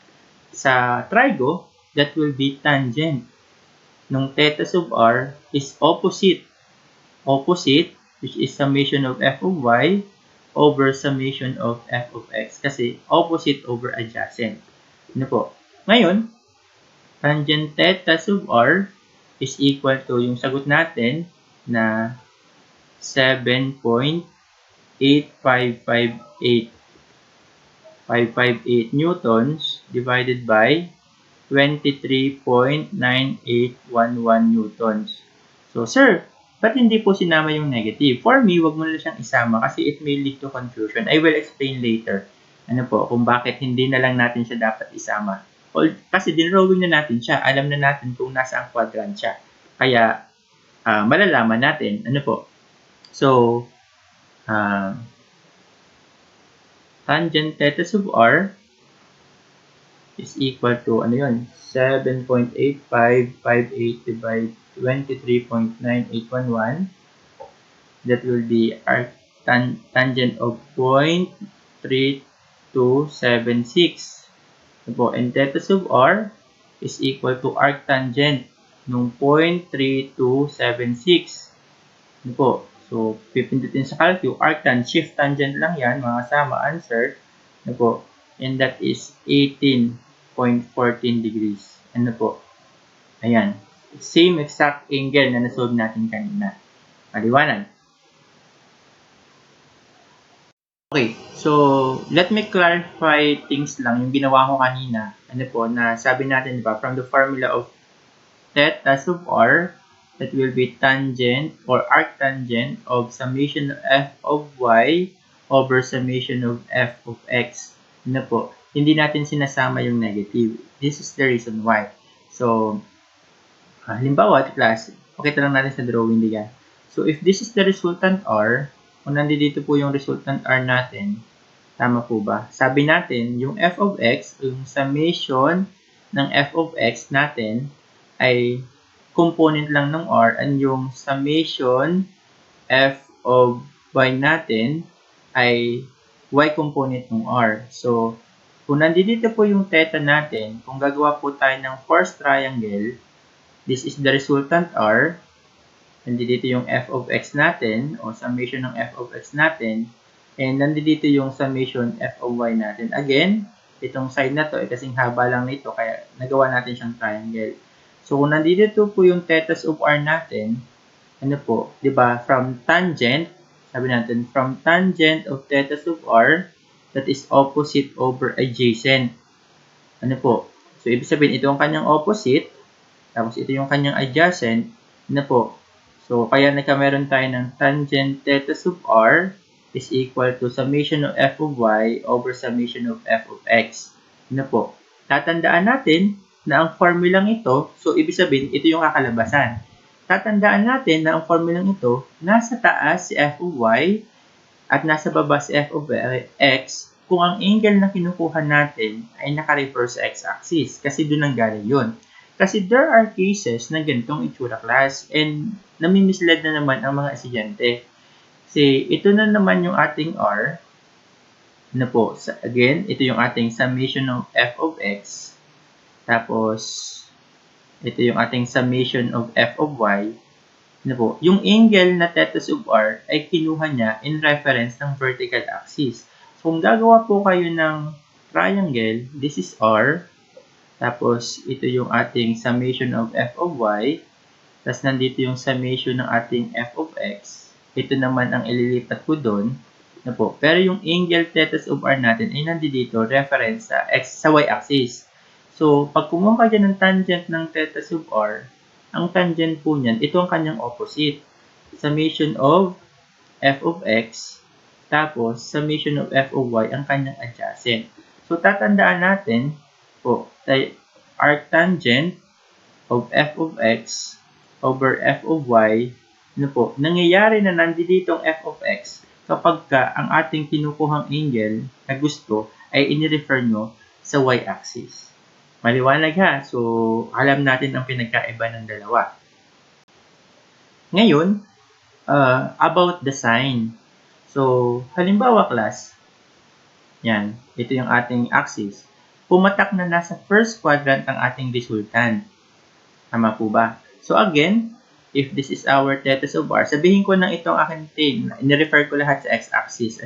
Sa trigo, that will be tangent. Nung theta of r is opposite. Opposite, which is summation of f of y over summation of f of x. Kasi opposite over adjacent. Ano po? Ngayon, tangent theta of r is equal to yung sagot natin na 7.8558 newtons divided by 23.9811 newtons. So, sir, ba't hindi po sinama yung negative? For me, wag mo na siyang isama kasi it may lead to confusion. I will explain later. Ano po, kung bakit hindi na lang natin siya dapat isama. Kasi dinrawing na natin siya. Alam na natin kung nasaan quadrant siya. Kaya, malalaman natin. Ano po? So, tangent theta sub r is equal to, ano yun? 7.8558 divided 23.9811. That will be our tangent of 0.3276. And theta sub r is equal to arctangent ng 0.3276. So, pipindutin sa calculus, arctan, shift tangent lang yan, mga kasama, answer. And that is 18.14 degrees. Ayan. Same exact angle na nasolve natin kanina. Maliwanag. Okay, so let me clarify things lang yung ginawa ko kanina. Na sabi natin, diba, from the formula of theta sub r, that will be tangent or arctangent of summation of f of y over summation of f of x. Hindi natin sinasama yung negative. This is the reason why. So, halimbawa, class, pakita lang natin sa drawing diyan. So, if this is the resultant r, kung nandito po yung resultant r natin, tama po ba? Sabi natin, yung f of x, yung summation ng f of x natin ay component lang ng r, and yung summation f of y natin ay y component ng r. So, kung nandito po yung theta natin, kung gagawa po tayo ng forced triangle, this is the resultant r, nandito yung f of x natin, o summation ng f of x natin, and nandito yung summation f of y natin. Again, itong side na to, kasing haba lang nito, kaya nagawa natin siyang triangle. So, kung nandito po yung theta of r natin, diba, from tangent, sabi natin, from tangent of theta of r, that is opposite over adjacent. So, ibig sabihin, ito yung kanyang opposite, tapos ito yung kanyang adjacent, So, kaya meron tayo ng tangent theta sub r is equal to summation of f of y over summation of f of x. Tatandaan natin na ang formulang ito, so ibig sabihin, ito yung kakalabasan. Tatandaan natin na ang formulang ito, nasa taas si f of y at nasa baba si f of x kung ang angle na kinukuha natin ay naka-refer sa x-axis. Kasi doon ang galing yun. Kasi there are cases na ganitong itsura, class, and nami-mislead na naman ang mga estudyante. Kasi ito na naman yung ating r. Again, ito yung ating summation of f of x. Tapos, ito yung ating summation of f of y. Yung angle na theta sub r ay kinuha niya in reference ng vertical axis. So, kung gagawa po kayo ng triangle, this is r. Tapos, ito yung ating summation of f of y. Tapos, nandito yung summation ng ating f of x. Ito naman ang ililipat ko doon. Pero yung angle theta of r natin ay nandito reference sa y-axis. So, pag kumuha ka dyan ng tangent ng theta sub r, ang tangent po niyan, ito ang kanyang opposite. Summation of f of x, tapos summation of f of y ang kanyang adjacent. So, tatandaan natin arctangent of f of x over f of y, nangyayari na nandito ang f of x kapag ang ating kinukuhang angle na gusto ay inirefer nyo sa y-axis. Maliwanag ha? So, alam natin ang pinagkaiba ng dalawa. Ngayon, about the sign. So, halimbawa class, yan, ito yung ating axis. Pumatak na nasa first quadrant ang ating resultant. Tama po ba? So again, if this is our theta sub r, sabihin ko ng itong aking thing, in-refer ko lahat sa x-axis.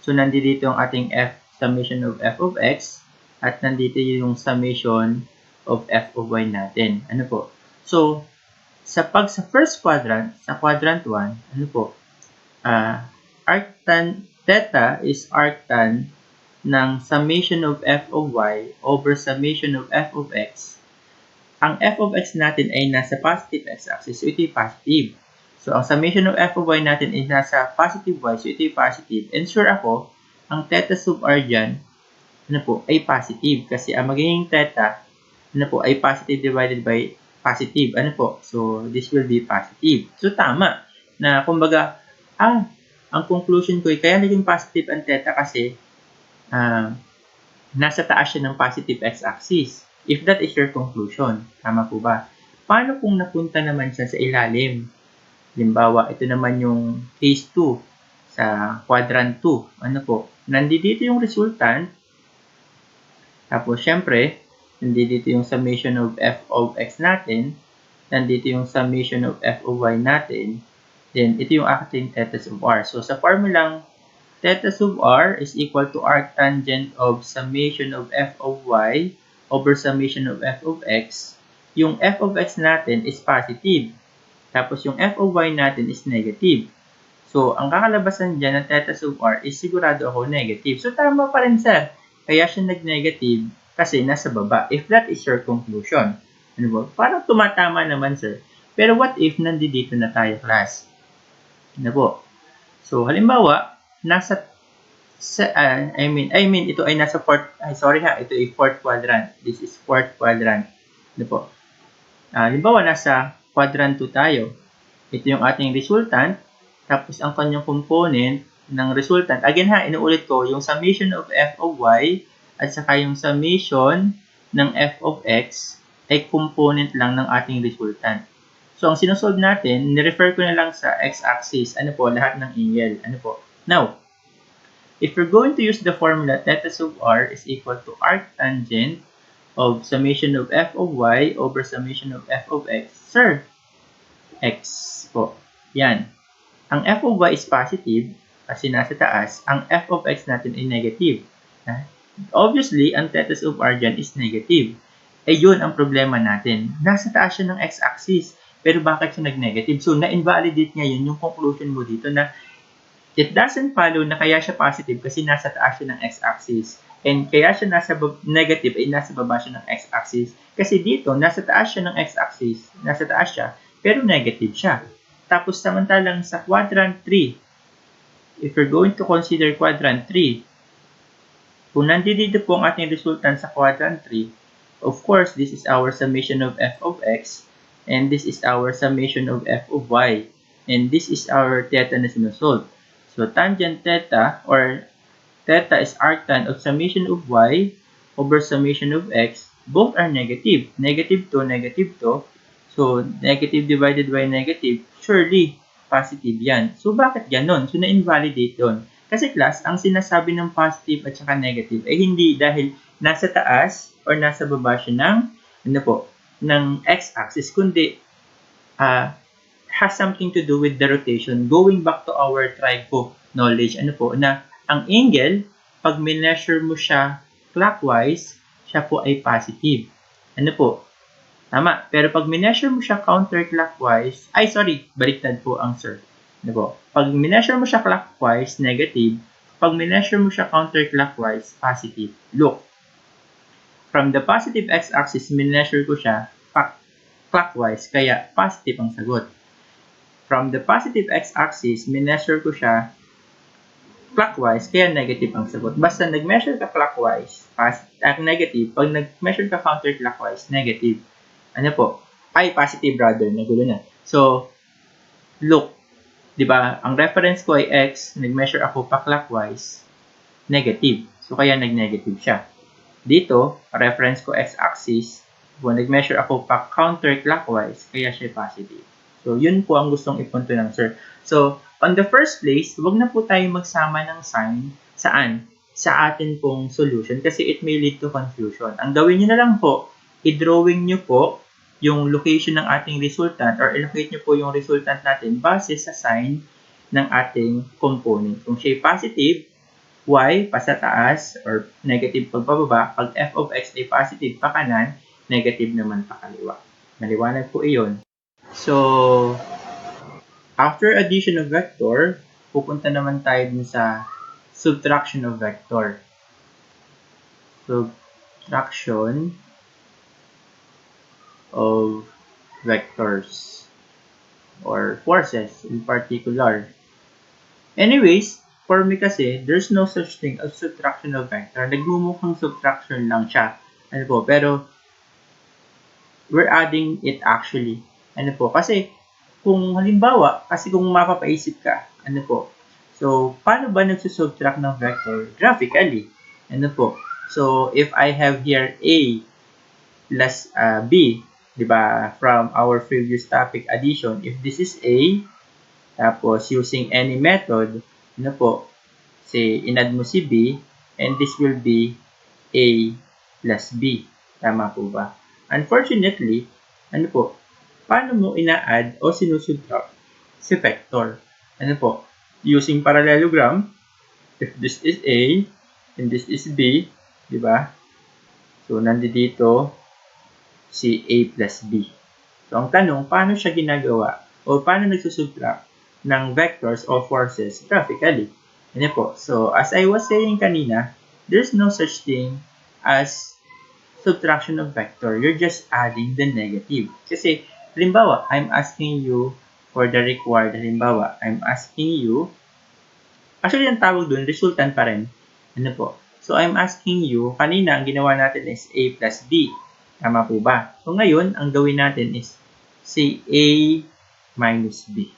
So nandito yung ating summation of f of x, at nandito yung summation of f of y natin. So, sa first quadrant, sa quadrant 1, arctan, theta is arctan ng summation of f of y over summation of f of x. Ang f of x natin ay nasa positive x-axis, so ito yung positive. So, ang summation of f of y natin ay nasa positive y, so ito yung positive. And sure ako, ang theta sub r dyan ano po, ay positive. Kasi ang magiging theta, ano po, ay positive divided by positive. Ano po? So, this will be positive. So, tama. Na, kumbaga, ang conclusion ko ay kaya naging positive ang theta kasi nasa taas siya ng positive x-axis. If that is your conclusion. Tama po ba? Paano kung napunta naman siya sa ilalim? Halimbawa, ito naman yung case 2 sa quadrant 2. Ano po? Nandito yung resultant. Tapos, syempre, nandito yung summation of f of x natin. Nandito yung summation of f of y natin. Then, ito yung ating theta sub r. So, sa formulang theta sub r is equal to arctangent of summation of f of y over summation of f of x. Yung f of x natin is positive. Tapos, yung f of y natin is negative. So, ang kakalabasan dyan ng theta sub r is sigurado ako negative. So, tama pa rin, sir. Kaya siya nag-negative kasi nasa baba. If that is your conclusion. Ano ba? Parang tumatama naman, sir. Pero what if nandito na tayo, class? Ano po? So, halimbawa, nasa ito ay nasa ito ay fourth quadrant. This is fourth quadrant. Ano po? Halimbawa, nasa quadrant 2 tayo. Ito yung ating resultant. Tapos, ang kanyang component ng resultant. Again ha, inuulit ko, yung summation of f of y at saka yung summation ng f of x ay component lang ng ating resultant. So, ang sinusolve natin, nirefer ko na lang sa x-axis. Ano po? Lahat ng angle. Ano po? Now, if we're going to use the formula, theta sub r is equal to arctangent of summation of f of y over summation of f of x. Sir, x po. Yan. Ang f of y is positive kasi nasa taas. Ang f of x natin ay negative. Obviously, ang theta sub r dyan is negative. Eh yun ang problema natin. Nasa taas siya ng x-axis. Pero bakit siya nag-negative? So, na-invalidate ngayon yung conclusion mo dito na it doesn't follow na kaya siya positive kasi nasa taas siya ng x-axis. And kaya siya nasa negative ay nasa baba siya ng x-axis. Kasi dito, nasa taas siya ng x-axis. Nasa taas siya, pero negative siya. Tapos, samantalang sa quadrant 3, if we're going to consider quadrant 3, kung nandito po ang ating resultant sa quadrant 3, of course, this is our summation of f of x, and this is our summation of f of y, and this is our theta na sinusolve. So, tangent theta, or theta is arctan of summation of y over summation of x, both are negative. Negative to, negative to. So, negative divided by negative, surely, positive yan. So, bakit ganon? So, na-invalidate doon. Kasi class, ang sinasabi ng positive at saka negative ay hindi dahil nasa taas or nasa baba siya ng, ng x-axis, kundi has something to do with the rotation. Going back to our trigo knowledge, na ang angle, pag measure mo siya clockwise, siya po ay positive. Tama. Pero pag measure mo siya counterclockwise, baliktad po ang sir. Pag measure mo siya clockwise, negative. Pag measure mo siya counterclockwise, positive. Look. From the positive x-axis, measure ko siya clockwise, kaya positive ang sagot. From the positive x-axis, measure ko siya clockwise, kaya negative ang sagot. Basta nag-measure ka clockwise, negative. Pag nag-measure ka counterclockwise, negative. Positive rather, nagulo na. So, look, di ba, ang reference ko ay x, nag-measure ako pa clockwise, negative. So, kaya nag-negative siya. Dito, reference ko x-axis, kung nag-measure ako pa counterclockwise, kaya siya positive. So, yun po ang gustong ipunto ng sir. So, on the first place, wag na po tayo magsama ng sign. Saan? Sa atin pong solution kasi it may lead to confusion. Ang gawin nyo na lang po, i-drawing nyo po yung location ng ating resultant or i-locate nyo po yung resultant natin base sa sign ng ating component. Kung siya positive, y pa sa taas or negative pagpababa. Pag f of x ay positive pa kanan, negative naman pa kaliwa. Maliwanag po iyon. So, after addition of vector, pupunta naman tayo dun sa subtraction of vector. Subtraction of vectors or forces in particular. Anyways, for me kasi, there's no such thing as subtraction of vector. Nagmumukhang subtraction lang siya. Ano po, pero we're adding it actually. Ano po, kasi kung halimbawa, kasi kung mapapaisip ka, ano po, so, paano ba nagsusubtract ng vector? Graphically. Ano po, so, if I have here A plus B, di ba, from our previous topic, addition, if this is A, tapos using any method, ano po, say, inad mo si B, and this will be A plus B. Tama po ba? Unfortunately, ano po, paano mo ina-add o sinusubtract si vector? Ano po, using parallelogram, if this is A, and this is B, di ba? So, nandito si A plus B. So, ang tanong, paano siya ginagawa? O paano nagsusubtract ng vectors o forces graphically? Ano po? So, as I was saying kanina, there's no such thing as subtraction of vector. You're just adding the negative. Kasi, halimbawa, I'm asking you for the required, halimbawa, I'm asking you, actually, ang tawag dun, resultant pa rin. Ano po? So, I'm asking you, kanina, ang ginawa natin is A plus B. Tama po ba? So, ngayon, ang gawin natin is say A minus B.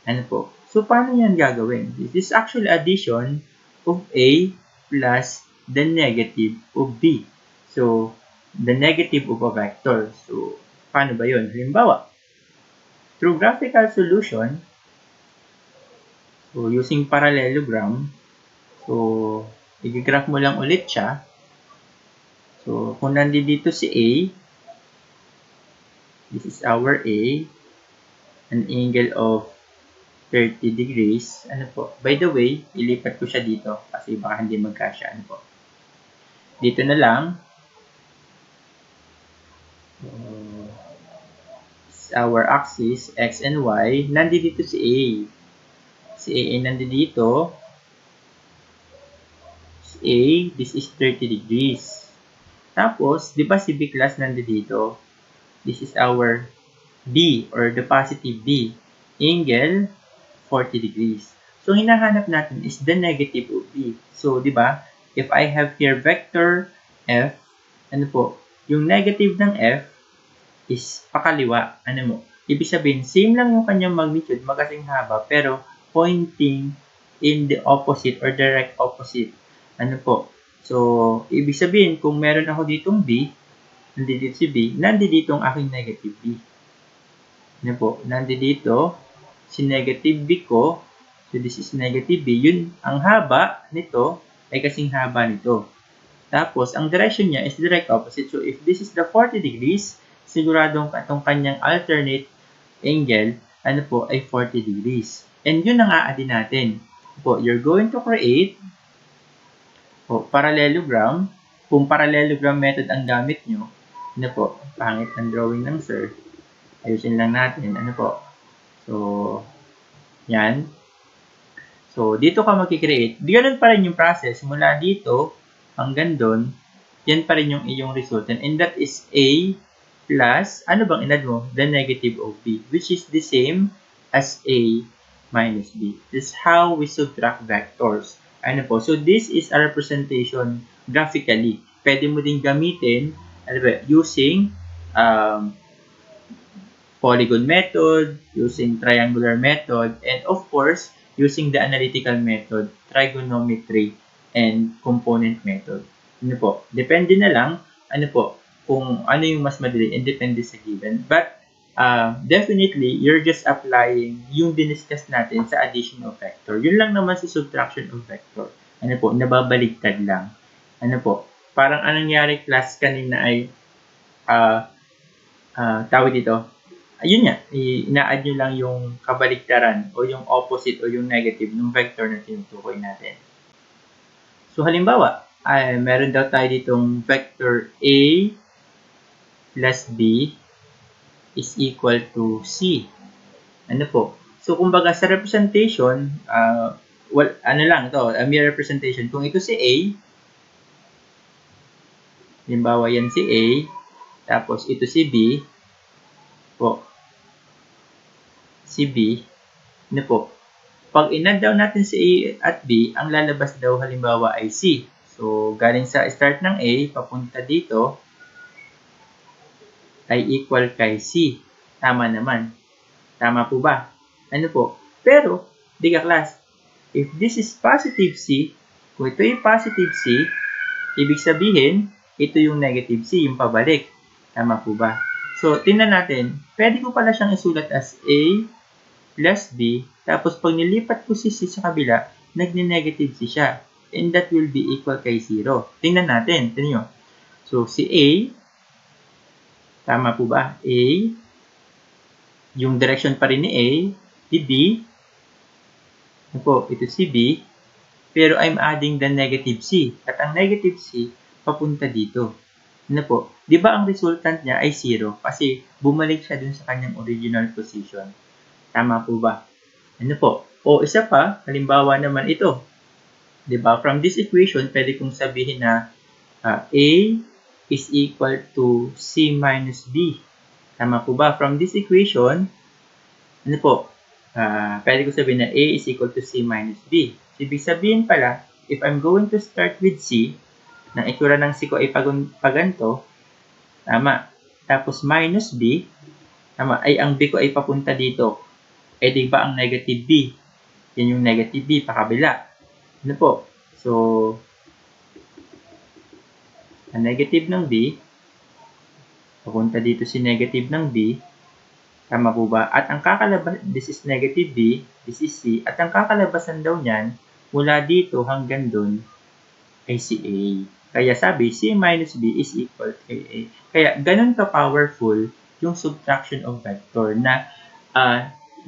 Ano po? So, paano yan gagawin? This is actually addition of A plus the negative of B. So, the negative of a vector. So, paano ba yun? Halimbawa, through graphical solution, so, using parallelogram, so, i-graph mo lang ulit siya. So, kung nandito si A, this is our A, an angle of 30 degrees. Ano po? By the way, ilipat ko siya dito kasi baka hindi magkasya. Ano po? Dito na lang. Our axis, X and Y. Nandito si A. Si A ay nandito. Si A, this is 30 degrees. Tapos, di ba si B class nandito? This is our B or the positive B. Angle, 40 degrees. So, hinahanap natin is the negative of B. So, di ba? If I have here vector F, ano po? Yung negative ng F is pakaliwa. Ano mo? Ibig sabihin, same lang yung kanyang magnitude, magkasing haba, pero pointing in the opposite or direct opposite. Ano po? So, ibig sabihin, kung meron ako ditong B, nandito si B, nandito ang aking negative B. Ano po? Nandito si negative B ko. So, this is negative B. Yun, ang haba nito ay kasing haba nito. Tapos, ang direction niya is direct opposite. So, if this is the 40 degrees, siguradong itong kanyang alternate angle, ano po, ay 40 degrees. And yun ang aadin natin. Po, you're going to create parallelogram. Kung parallelogram method ang gamit nyo, ano po, pangit ang drawing ng sir. Ayusin lang natin. Ano po? So, yan. So, dito ka mag-create. Ganun pa rin yung process. Mula dito hanggang doon, yan pa rin yung iyong resultant. And that is A plus, ano bang inad mo? The negative of B, which is the same as A minus B. This is how we subtract vectors. Ano po? So, this is a representation graphically. Pwede mo din gamitin, ano ba, using Polygon method, using triangular method, and of course, using the analytical method, trigonometry, and component method. Ano po? Depende na lang, ano po, kung ano yung mas madali, and depende sa given. But, definitely, you're just applying yung diniscuss natin sa addition of vector. Yun lang naman sa subtraction of vector. Ano po? Nababaliktad lang. Ano po? Parang anong nangyari class kanina ay, tawag dito, ayun nga, ina-add nyo lang yung kabaliktaran o yung opposite o yung negative ng vector na tinutukoy natin. So, halimbawa, meron daw tayo ditong vector A plus B is equal to C. Ano po? So, kumbaga sa representation, ano lang to, a mere representation. Kung ito si A, halimbawa yan si A, tapos ito si B, po, si B, ano po? Pag in-add daw natin si A at B, ang lalabas daw halimbawa ay C. So, galing sa start ng A, papunta dito, ay equal kay C. Tama naman. Tama po ba? Ano po? Pero, di ka class, if this is positive C, kung ito yung positive C, ibig sabihin, ito yung negative C, yung pabalik. Tama po ba? So, tingnan natin. Pwede ko pala siyang isulat as A plus B, tapos pag nilipat ko si C sa kabila, nagne-negative C siya. And that will be equal kay 0. Tingnan natin. Tingnan nyo. So, si A, tama po ba? A, yung direction pa rin ni A, si B, ano po, ito si B, pero I'm adding the negative C. At ang negative C, papunta dito. Ano po? Di ba ang resultant niya ay 0? Kasi bumalik siya dun sa kanyang original position. Tama po ba? Ano po? O isa pa, halimbawa naman ito. Di ba? From this equation, pwede kong sabihin na A is equal to C minus B. Tama po ba? From this equation, ano po? Pwede ko sabihin na A is equal to C minus B. So, ibig sabihin pala, if I'm going to start with C, nang itsura ng C ko ay paganto, tama. Tapos minus B, tama, ay ang B ko ay papunta dito. Eh, di ba ang negative B? Yan yung negative B, pakabila. Ano po? So, ang negative ng B, papunta dito si negative ng B, tama po ba? At ang kakalabas, this is negative B, this is C, at ang kakalabasan daw niyan, mula dito hanggang dun, ay si A. Kaya sabi, C minus B is equal to A. Kaya, ganun ka-powerful yung subtraction of vector na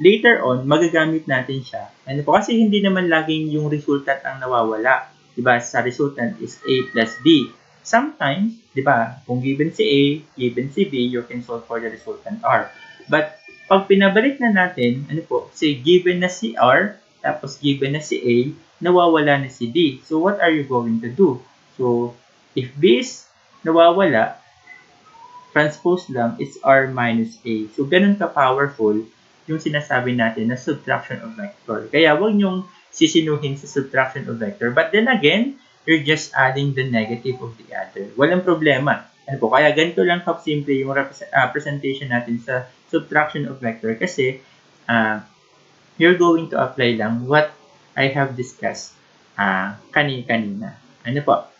later on, magagamit natin siya. Ano po? Kasi hindi naman laging yung resultant ang nawawala. Diba? Sa resultant is A plus B. Sometimes, diba? Kung given si A, given si B, you can solve for the resultant R. But, pag pinabalik na natin, ano po? Say, given na si R, tapos given na si A, nawawala na si D. So, what are you going to do? So, if B is nawawala, transpose lang is R minus A. So, ganun ka-powerful yung sinasabi natin na subtraction of vector. Kaya, huwag nyong sisinuhin sa subtraction of vector. But then again, you're just adding the negative of the other. Walang problema. Ano po? Kaya ganito lang simple yung presentation natin sa subtraction of vector kasi you're going to apply lang what I have discussed kanina. Ano po?